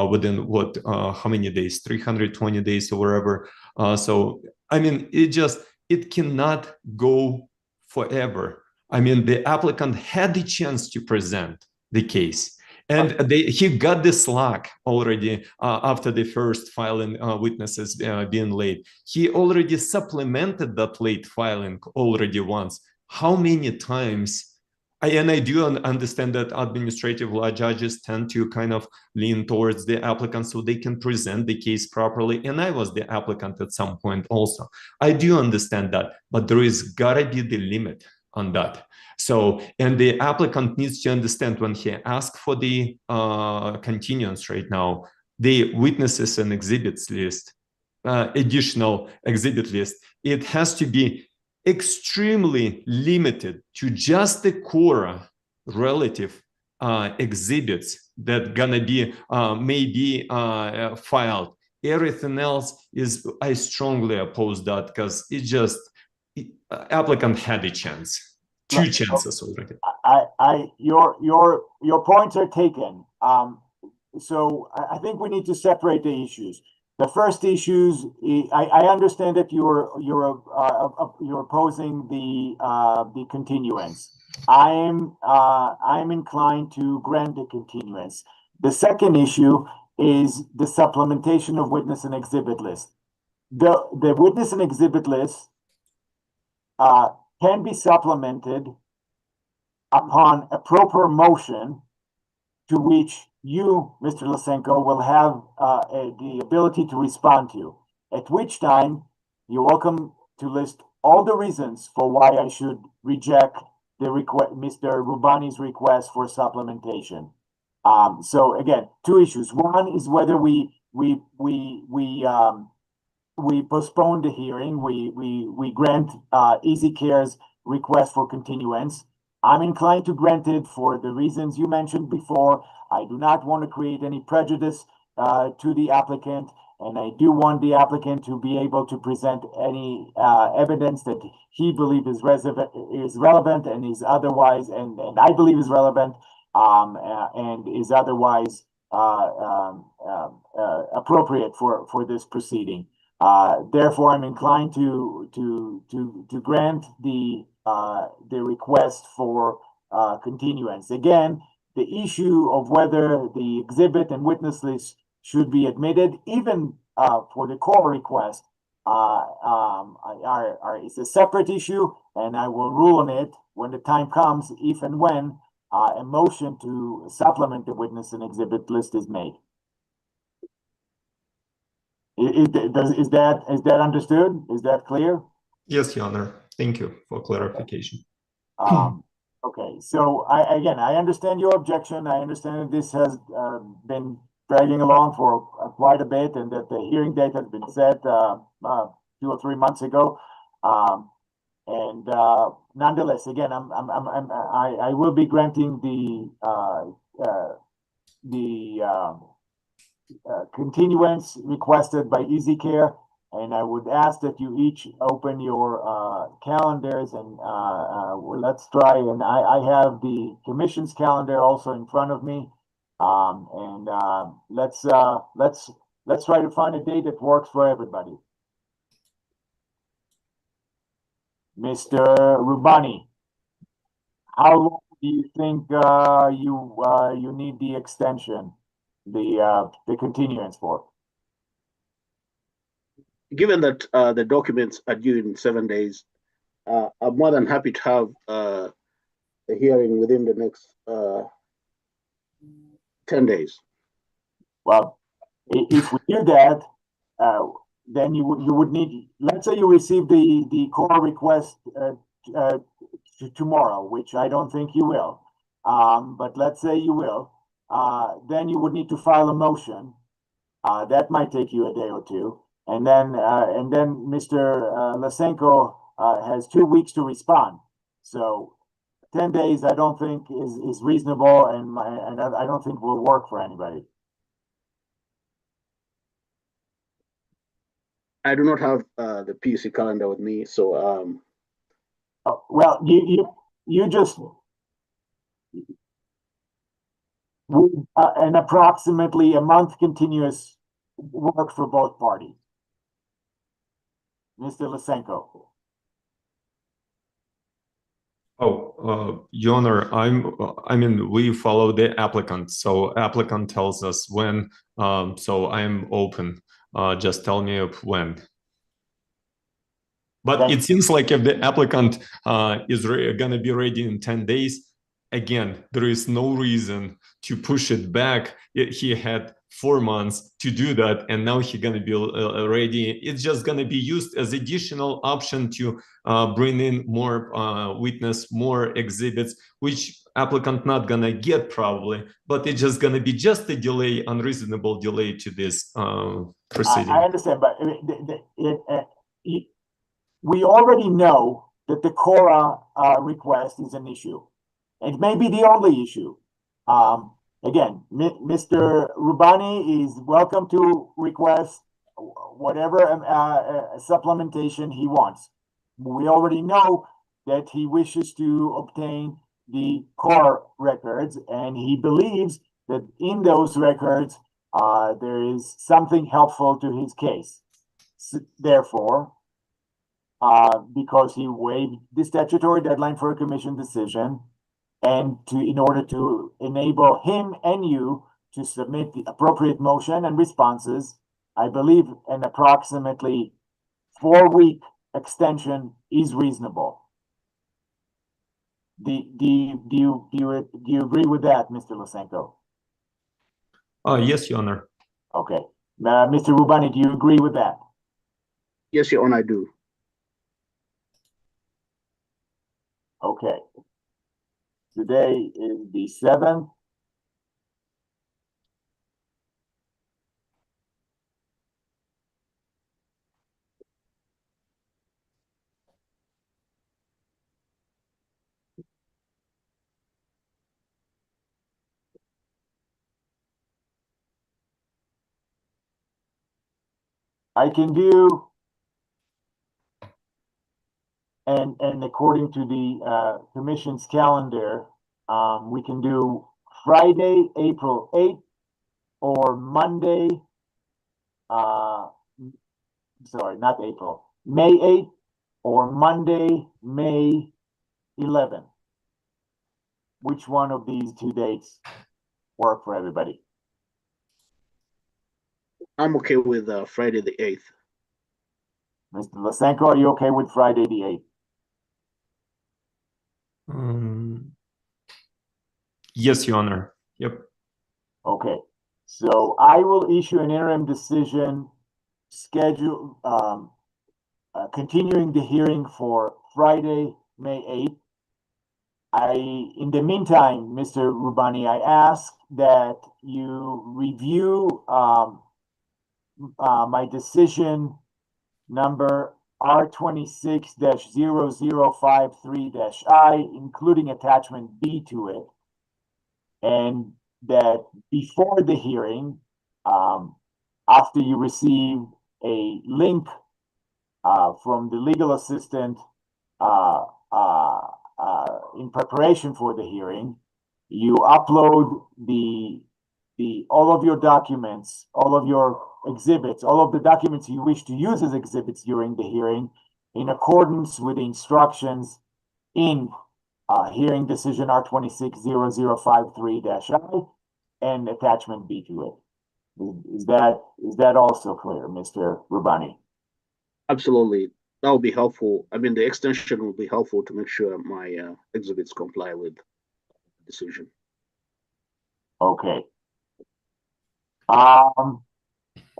within what, how many days, 320 days or wherever. So, I mean, it cannot go forever. I mean, the applicant had the chance to present the case, and he got the slack already after the first filing witnesses being late. He already supplemented that late filing already once. How many times? And I do understand that administrative law judges tend to kind of lean towards the applicant so they can present the case properly. And I was the applicant at some point also. I do understand that, but there is gotta be the limit on that. So, and the applicant needs to understand when he asks for the continuance right now, the witnesses and exhibits list, additional exhibit list, it has to be extremely limited to just the KORA relative exhibits that gonna be maybe filed. Everything else is, I strongly oppose that, because it just, applicant had a chance, 2 chances already. Your points are taken. So I think we need to separate the issues. The first issues, I understand that you're opposing the continuance. I'm inclined to grant the continuance. The second issue is the supplementation of witness and exhibit list. The witness and exhibit list can be supplemented upon a proper motion, to which you, Mr. Lysenko, will have the ability to respond to, at which time you're welcome to list all the reasons for why I should reject the request, Mr. Rubani's request for supplementation. So again, 2 issues. One is whether we postpone the hearing. We grant Easy Care's request for continuance. I'm inclined to grant it for the reasons you mentioned before. I do not want to create any prejudice to the applicant, and I do want the applicant to be able to present any evidence that he believes is relevant and is otherwise, and I believe is relevant, and is otherwise appropriate for this proceeding. Therefore, I'm inclined to grant the request for continuance. Again, the issue of whether the exhibit and witness list should be admitted, even for the core request, is a separate issue, and I will rule on it when the time comes, if and when a motion to supplement the witness and exhibit list is made. Is that understood? Is that clear? Yes, Your Honor. Thank you for clarification. Okay, so I understand your objection. I understand that this has been dragging along for quite a bit, and that the hearing date has been set 2 or 3 months ago. And nonetheless, again, I will be granting the continuance requested by EasyCare, and I would ask that you each open your calendars and let's try. And I have the commission's calendar also in front of me, and let's try to find a date that works for everybody. Mr. Rubani, how long do you think you need the extension, the continuance for? Given that the documents are due in 7 days, I'm more than happy to have a hearing within the next 10 days. Well, if we do that, then you would need, let's say you receive the core request tomorrow, which I don't think you will. But let's say you will, then you would need to file a motion. That might take you a day or two. And then Mr. Lysenko has 2 weeks to respond. So 10 days, I don't think is reasonable, and I don't think will work for anybody. I do not have the PUC calendar with me, so Well, you just an approximately a month continuous work for both parties. Mr. Lysenko. Oh, Your Honor, I mean, we follow the applicant. So applicant tells us when, so I'm open. Just tell me of when. But it seems like if the applicant is gonna be ready in 10 days, again, there is no reason to push it back. He had 4 months to do that, and now he's gonna be ready. It's just gonna be used as additional option to bring in more witness, more exhibits, which applicant not gonna get probably, but it's just gonna be just a delay, unreasonable delay to this proceeding. I understand, but we already know that the CORA request is an issue. It may be the only issue. Again, Mr. Rubani is welcome to request whatever supplementation he wants. We already know that he wishes to obtain the CORA records, and he believes that in those records there is something helpful to his case. Therefore, because he waived the statutory deadline for a commission decision, and in order to enable him and you to submit the appropriate motion and responses, I believe an approximately 4-week extension is reasonable. Do you agree with that, Mr. Lysenko? Yes, Your Honor. Okay. Mr. Rubani, do you agree with that? yes, Your Honor, I do. Okay. Today is the 7th. I can do, and according to the commission's calendar, we can do Friday, April 8th, or Monday, sorry, not April, May 8th, or Monday, May 11th. Which one of these 2 dates work for everybody? I'm okay with Friday the 8th. Mr. Lysenko, are you okay with Friday the 8th? Yes, Your Honor. Yep. Okay, so I will issue an interim decision schedule, continuing the hearing for Friday, May 8th. In the meantime, Mr. Rubani, I ask that you review my decision number R26-0053-I, including attachment B to it. And that before the hearing, after you receive a link from the legal assistant in preparation for the hearing, you upload all of your documents, all of your exhibits, all of the documents you wish to use as exhibits during the hearing in accordance with the instructions in hearing decision R26-0053-I and attachment B to it. Is that also clear, Mr. Rubani? Absolutely. That will be helpful. I mean, the extension will be helpful to make sure my exhibits comply with the decision. Okay.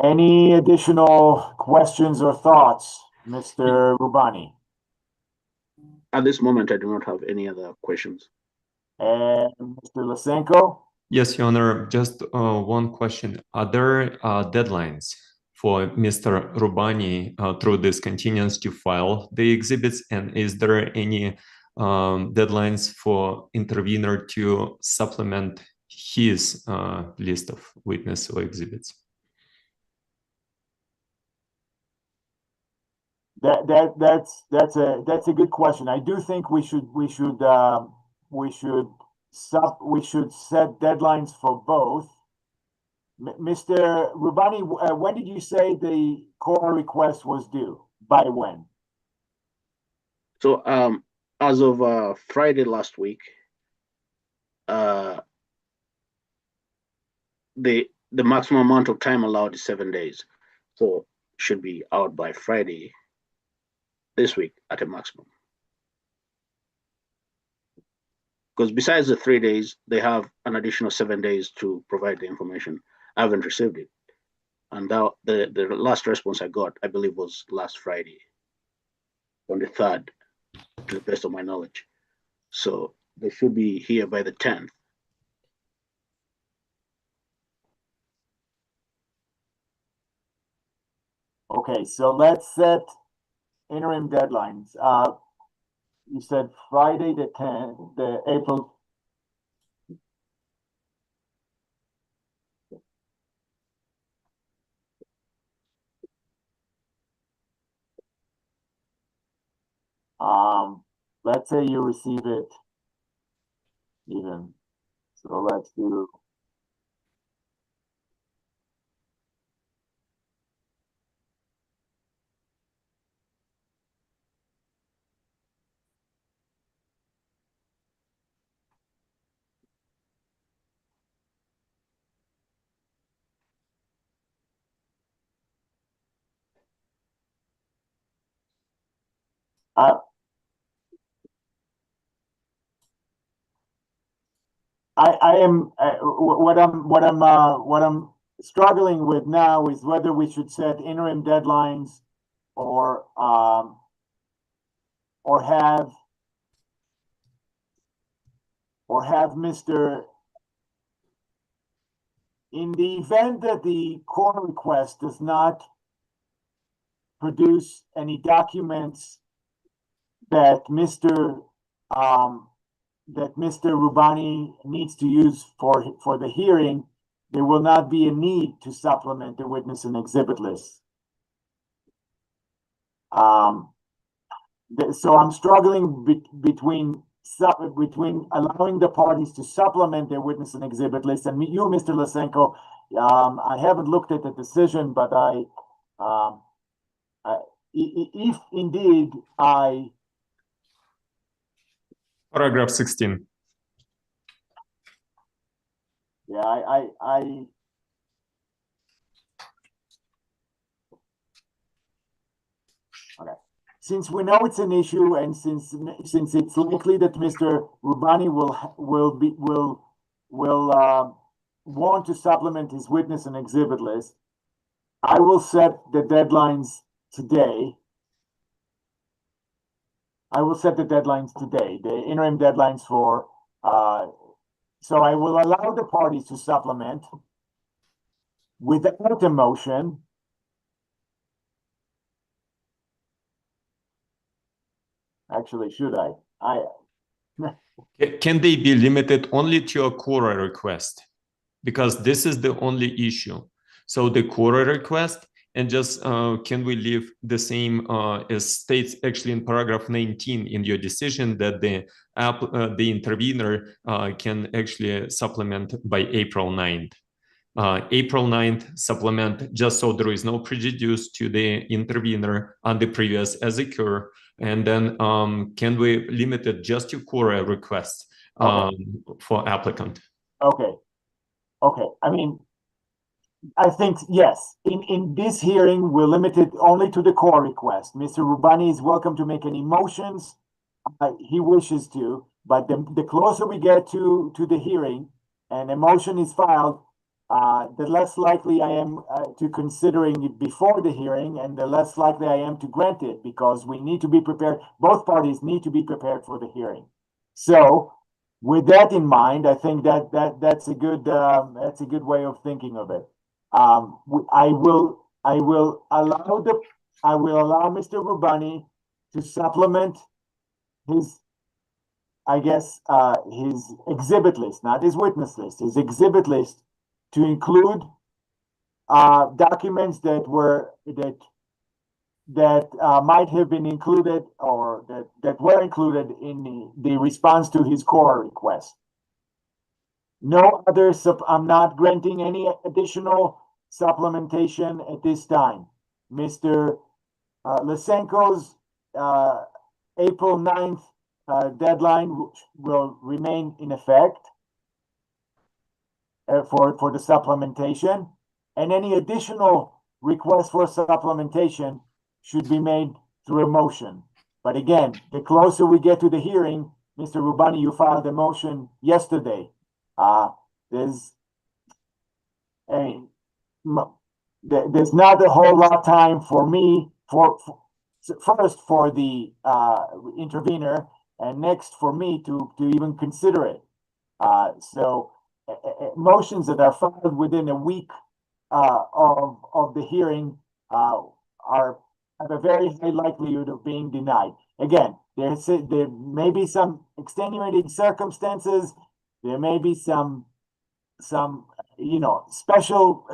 Any additional questions or thoughts, Mr. Rubani? At this moment, I do not have any other questions. And Mr. Lysenko? Yes, Your Honor, just one question. Are there deadlines for Mr. Rubani through this continuance to file the exhibits? And is there any deadlines for intervener to supplement his list of witness or exhibits? That's a good question. I do think we should set deadlines for both. Mr. Rubani, when did you say the core request was due? By when? So as of Friday last week, the maximum amount of time allowed is 7 days. So should be out by Friday this week at a maximum. Because besides the 3 days, they have an additional 7 days to provide the information. I haven't received it. And that, the last response I got, I believe, was last Friday, on the 3rd, to the best of my knowledge. So they should be here by the 10th. Okay, so let's set interim deadlines. You said Friday the 10th, the April. Let's say you receive it even. So let's do. I am what I'm struggling with now is whether we should set interim deadlines or have Mr. In the event that the core request does not produce any documents that Mr. Rubani needs to use for the hearing, there will not be a need to supplement the witness and exhibit list. So I'm struggling between allowing the parties to supplement their witness and exhibit list. And you, Mr. Lysenko, I haven't looked at the decision, but if indeed Paragraph 16. Yeah, okay. Since we know it's an issue, and since it's likely that Mr. Rubani will want to supplement his witness and exhibit list, I will set the deadlines today. The interim deadlines for, so I will allow the parties to supplement without a motion. actually, should I? Can they be limited only to a Quora request? Because this is the only issue. So the Quora request, and just can we leave the same as states actually in paragraph 19 in your decision that the intervener can actually supplement by April 9th. April 9th supplement, just so there is no prejudice to the intervener on the previous as occur. And then can we limit it just to Quora requests for applicant? Okay. Okay. I mean, I think, yes, in this hearing, we're limited only to the core request. Mr. Rubani is welcome to make any motions he wishes to, but the closer we get to the hearing and a motion is filed, the less likely I am to considering it before the hearing, and the less likely I am to grant it, because we need to be prepared. Both parties need to be prepared for the hearing. So, with that in mind, I think that's a good way of thinking of it. I will allow Mr. Rubani to supplement his, I guess, his exhibit list, not his witness list, his exhibit list, to include documents that might have been included, or that were included in the response to his core request. No other I'm not granting any additional supplementation at this time. Mr. Lysenko's April 9th deadline will remain in effect for the supplementation, and any additional request for supplementation should be made through a motion. But again, the closer we get to the hearing, Mr. Rubani, you filed a motion yesterday. There's not a whole lot of time for me first for the intervener, and next for me to even consider it. So motions that are filed within a week of the hearing have a very high likelihood of being denied. Again, there may be some extenuating circumstances. There may be some special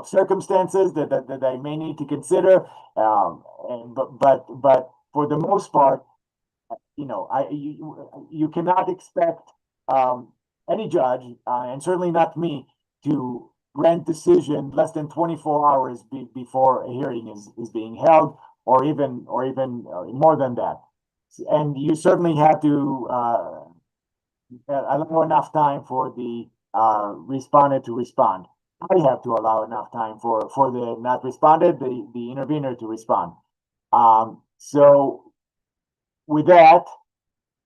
circumstances that I may need to consider. But for the most part, you cannot expect any judge, and certainly not me, to grant decision less than 24 hours before a hearing is being held, or even more than that. And you certainly have to allow enough time for the respondent to respond. I have to allow enough time for the not responded, the intervener, to respond. So with that,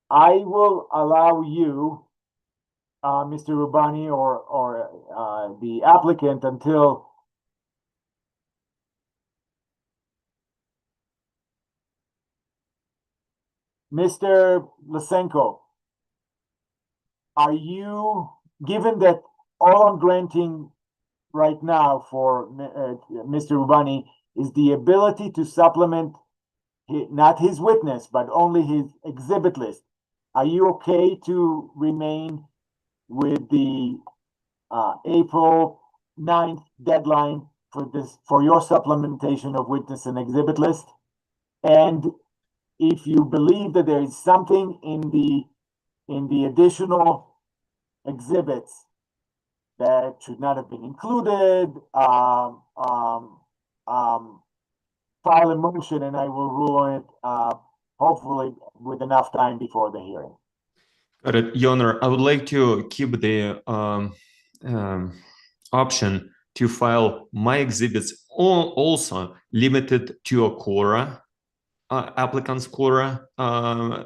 I will allow you, Mr. Rubani, or the applicant, until Mr. Lysenko, are you, given that all I'm granting right now for Mr. Rubani is the ability to supplement not his witness, but only his exhibit list, are you okay to remain with the April 9th deadline for your supplementation of witness and exhibit list? And if you believe that there is something in the additional exhibits that should not have been included, file a motion, and I will rule on it, hopefully with enough time before the hearing. Got it, Your Honor. I would like to keep the option to file my exhibits also limited to a Quora, applicant's Quora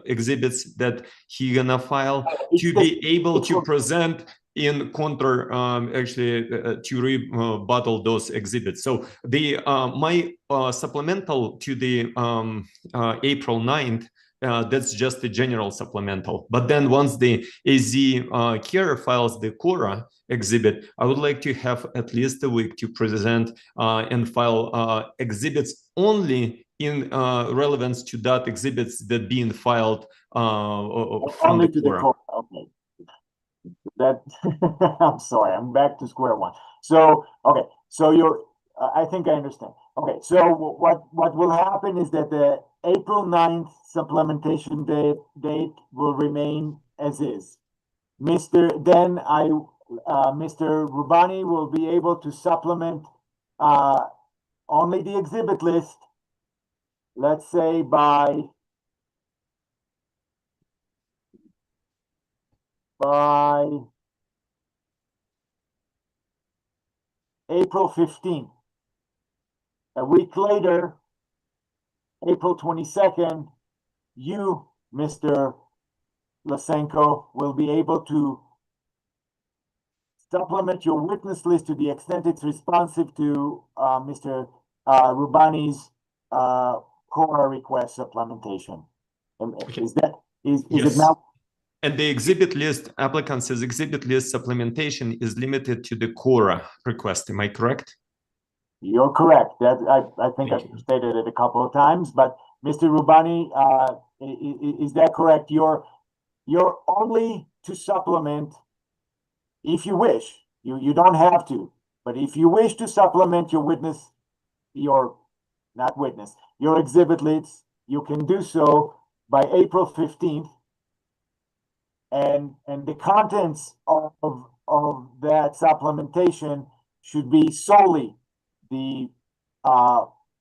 exhibits that he gonna file, to be able to present in counter, to rebuttal those exhibits. So the my supplemental to the April 9th, that's just a general supplemental. But then once the AZ care files the Quora exhibit, I would like to have at least a week to present and file exhibits only in relevance to that exhibits that being filed from Only the to the Quora. court. Okay. That I'm sorry, I'm back to square one. So, okay, so you're, I think I understand. Okay, so what will happen is that the April 9th supplementation date will remain as is. Mr. Rubani will be able to supplement only the exhibit list, let's say by April 15th. A week later, April 22nd, you, Mr. Lysenko, will be able to supplement your witness list to the extent it's responsive to Mr. Rubani's Quora request supplementation. Okay. Is it Yes. now? And the exhibit list, applicants' exhibit list supplementation is limited to the Quora request. Am I correct? You're correct. That I think Thank I've you. stated it a couple of times, but Mr. Rubani, is that correct? You're only to supplement if you wish. You don't have to, but if you wish to supplement your your exhibit lists, you can do so by April 15th. And the contents of that supplementation should be solely the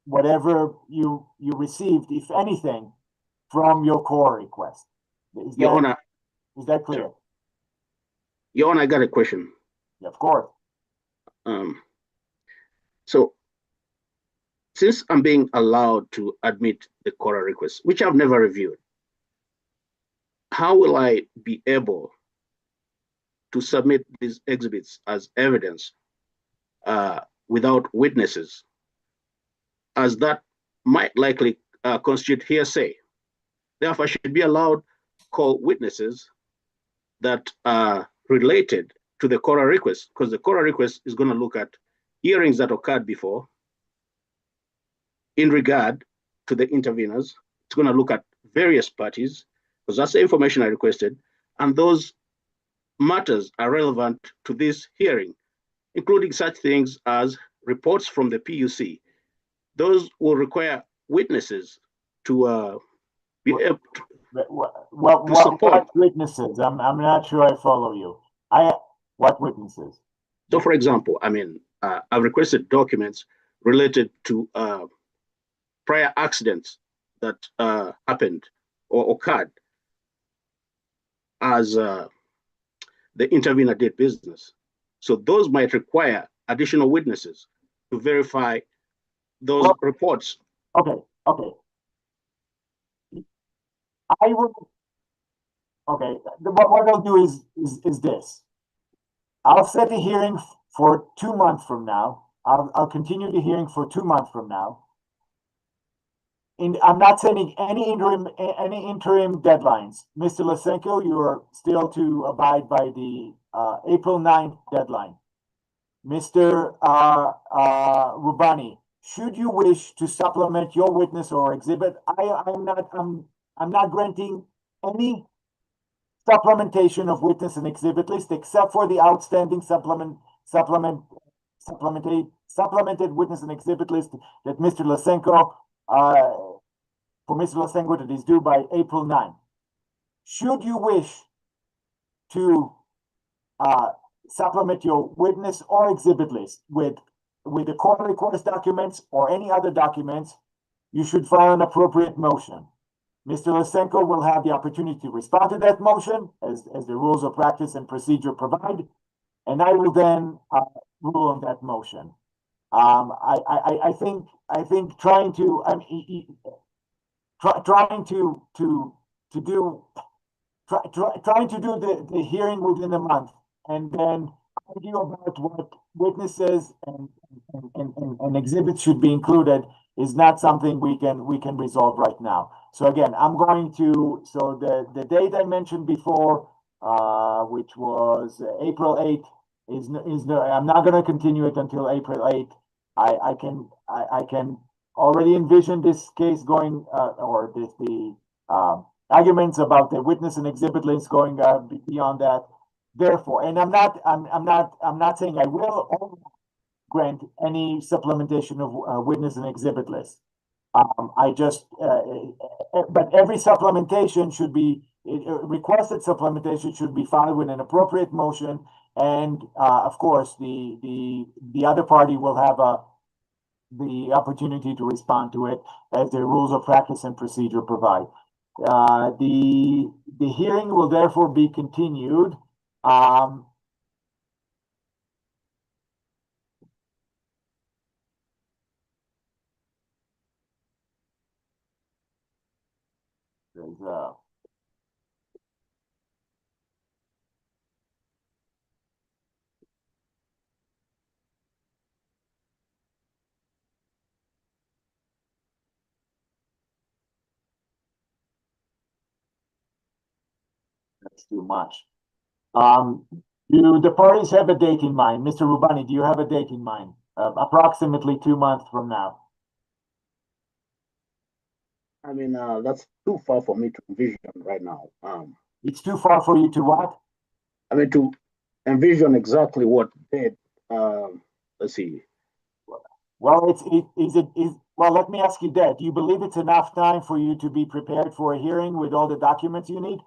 whatever you received, if anything, from your core request. Your Honor, is that clear? Your Honor, I got a question. Yeah, of course. So since I'm being allowed to admit the Quora request, which I've never reviewed, how will I be able to submit these exhibits as evidence without witnesses, as that might likely constitute hearsay? Therefore, I should be allowed to call witnesses that are related to the Quora request, because the Quora request is going to look at hearings that occurred before in regard to the interveners. It's going to look at various parties, because that's the information I requested, and those matters are relevant to this hearing, including such things as reports from the PUC. Those will require witnesses to be able to support. What witnesses? I'm not sure I follow you. What witnesses? So, for example, I mean, I've requested documents related to prior accidents that happened or occurred as the intervener did business. So those might require additional witnesses to verify those reports. Okay. I will. Okay. What I'll do is this. I'll set a hearing for 2 months from now. I'll continue the hearing for 2 months from now. I'm not setting any interim deadlines. Mr. Lysenko, you are still to abide by the April 9th deadline. Mr. Rubani, should you wish to supplement your witness or exhibit, I'm not granting any supplementation of witness and exhibit list except for the outstanding supplemented witness and exhibit list that Mr. Lysenko that is due by April 9th. Should you wish to supplement your witness or exhibit list with the court request documents or any other documents, you should file an appropriate motion. Mr. Lysenko will have the opportunity to respond to that motion as the rules of practice and procedure provide, and I will then rule on that motion. I think trying to do the hearing within a month and then argue about what witnesses and exhibits should be included is not something we can resolve right now. So again, I'm going to, so the date I mentioned before, which was April 8th, I'm not going to continue it until April 8th. I can already envisioned this case going, or the arguments about the witness and exhibit list going beyond that. Therefore, and I'm not saying I will grant any supplementation of witness and exhibit list. I just, but every supplementation should be, requested supplementation should be filed with an appropriate motion. And of course, the other party will have the opportunity to respond to it as the rules of practice and procedure provide. The hearing will therefore be continued. There's that's too much. Do the parties have a date in mind? Mr. Rubani, do you have a date in mind? Approximately 2 months from now. I mean, that's too far for me to envision right now. It's too far for you to what? I mean, to envision exactly what date. Let's see. Well, well, let me ask you that. Do you believe it's enough time for you to be prepared for a hearing with all the documents you need?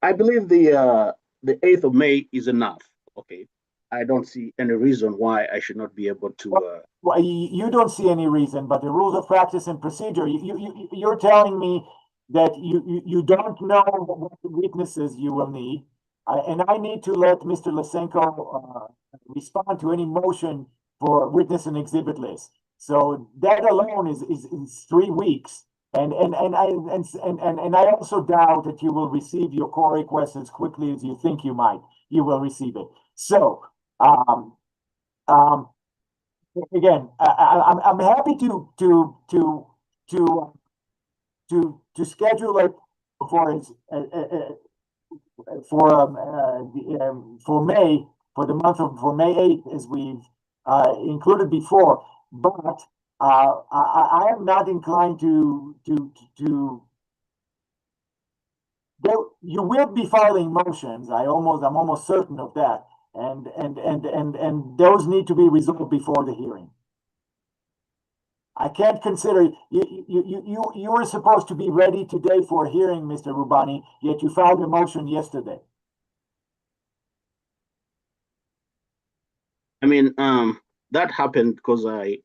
I believe the 8th of May is enough. Okay. I don't see any reason why I should not be able to. Well, you don't see any reason, but the rules of practice and procedure, you're telling me that you don't know what witnesses you will need. And I need to let Mr. Lysenko respond to any motion for witness and exhibit list. So that alone is 3 weeks. And I also doubt that you will receive your core request as quickly as you think you might. You will receive it. So again, I'm happy to schedule it for May, for the month of for May 8th, as we've included before. But I am not inclined to you will be filing motions. I'm almost certain of that. And those need to be resolved before the hearing. I can't consider you were supposed to be ready today for a hearing, Mr. Rubani, yet you filed a motion yesterday. I mean, that happened because I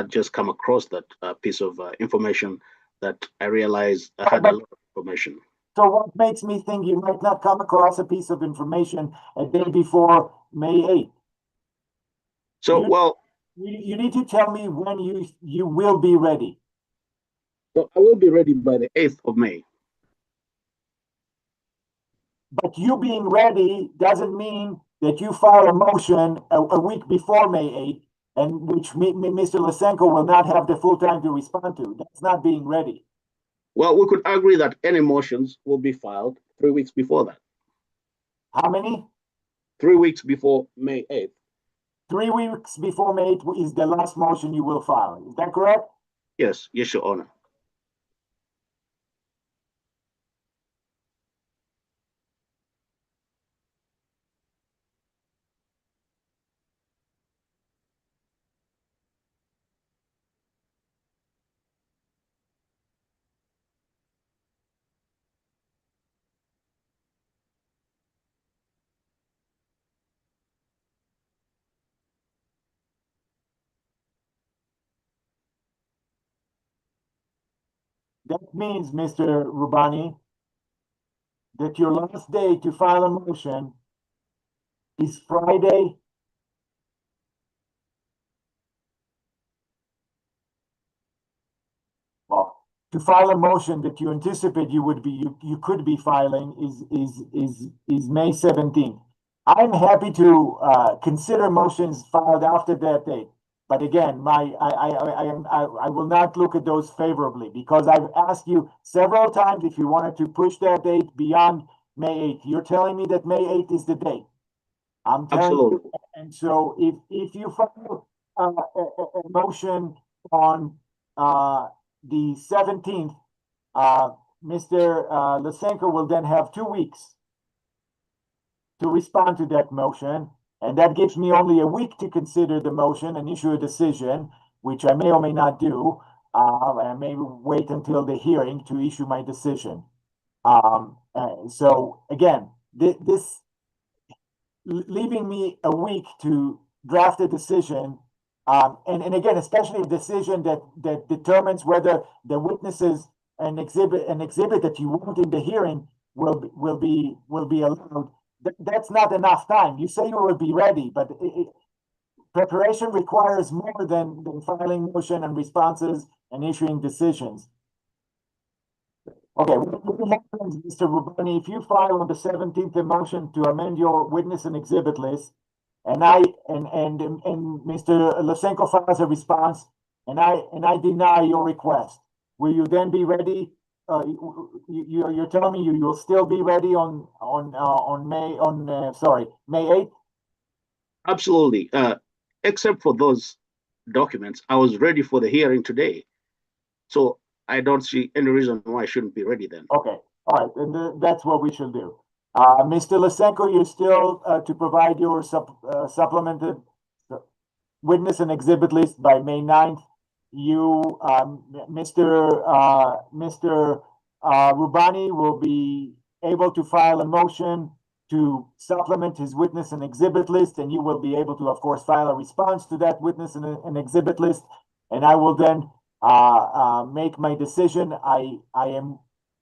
just come across that piece of information that I realized I had a lot of information. So what makes me think you might not come across a piece of information a day before May 8th? So, you need to tell me when you will be ready. So I will be ready by the 8th of May. But you being ready doesn't mean that you file a motion a week before May 8th, and which Mr. Lysenko will not have the full time to respond to. That's not being ready. Well, we could agree that any motions will be filed 3 weeks before that. How many? 3 weeks before May 8th. 3 weeks before May 8th is the last motion you will file. Is that correct? Yes, Your Honor. That means, Mr. Rubani, that your last day to file a motion is Friday. Well, to file a motion that you anticipate you could be filing is May 17th. I'm happy to consider motions filed after that date. But again, I will not look at those favorably because I've asked you several times if you wanted to push that date beyond May 8th. You're telling me that May 8th is the date. I'm telling Absolutely. you, and so if you file a motion on the 17th, Mr. Lysenko will then have 2 weeks to respond to that motion, and that gives me only a week to consider the motion and issue a decision, which I may or may not do. I may wait until the hearing to issue my decision. So again, this leaving me a week to draft a decision, and again, especially a decision that determines whether the witnesses and exhibit that you want in the hearing will be allowed. That's not enough time. You say you will be ready, but preparation requires more than filing motion and responses and issuing decisions. Okay, what happens, Mr. Rubani, if you file on the 17th a motion to amend your witness and exhibit list, and Mr. Lysenko files a response, and I deny your request, will you then be ready? You're telling me you'll still be ready on May 8th? Absolutely. Except for those documents, I was ready for the hearing today. So I don't see any reason why I shouldn't be ready then. Okay, all right, and that's what we should do. Mr. Lysenko, you're still to provide your supplemented witness and exhibit list by May 9th. You, Mr. Rubani will be able to file a motion to supplement his witness and exhibit list, and you will be able to, of course, file a response to that witness and exhibit list, and I will then make my decision. I am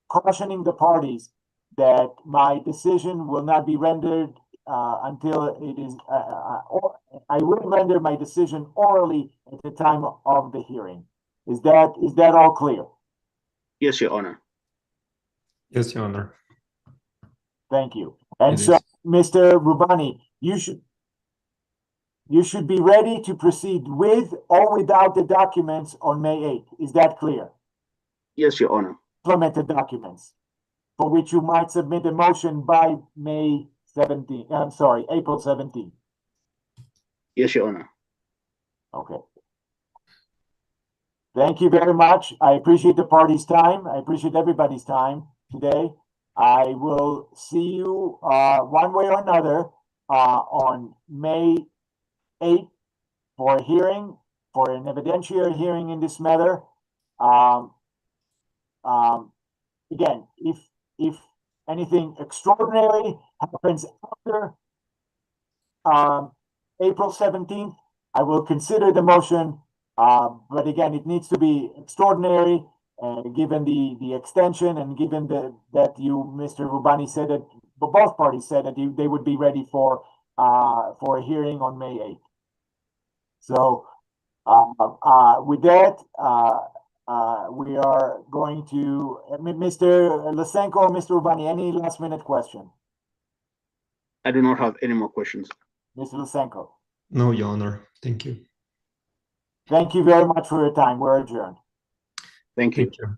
cautioning the parties that my decision will not be rendered until it is, or I will render my decision orally at the time of the hearing. Is that all clear? Yes, Your Honor. Yes, Your Honor. Thank you. And It so, is. Mr. Rubani, you should be ready to proceed with or without the documents on May 8th. Is that clear? Yes, Your Honor. Implemented documents for which you might submit a motion by May 17th. I'm sorry, April 17th. Yes, Your Honor. Okay. Thank you very much. I appreciate the party's time. I appreciate everybody's time today. I will see you one way or another on May 8th for a hearing, for an evidentiary hearing in this matter. Again, if anything extraordinary happens after April 17th, I will consider the motion. But again, it needs to be extraordinary, given the extension and given that you, Mr. Rubani, said that both parties said that they would be ready for a hearing on May 8th. So with that, we are going to Mr. Lysenko or Mr. Rubani, any last minute question? I do not have any more questions. Mr. Lysenko. No, Your Honor. Thank you. Thank you very much for your time. We're adjourned. Thank you. Thank you.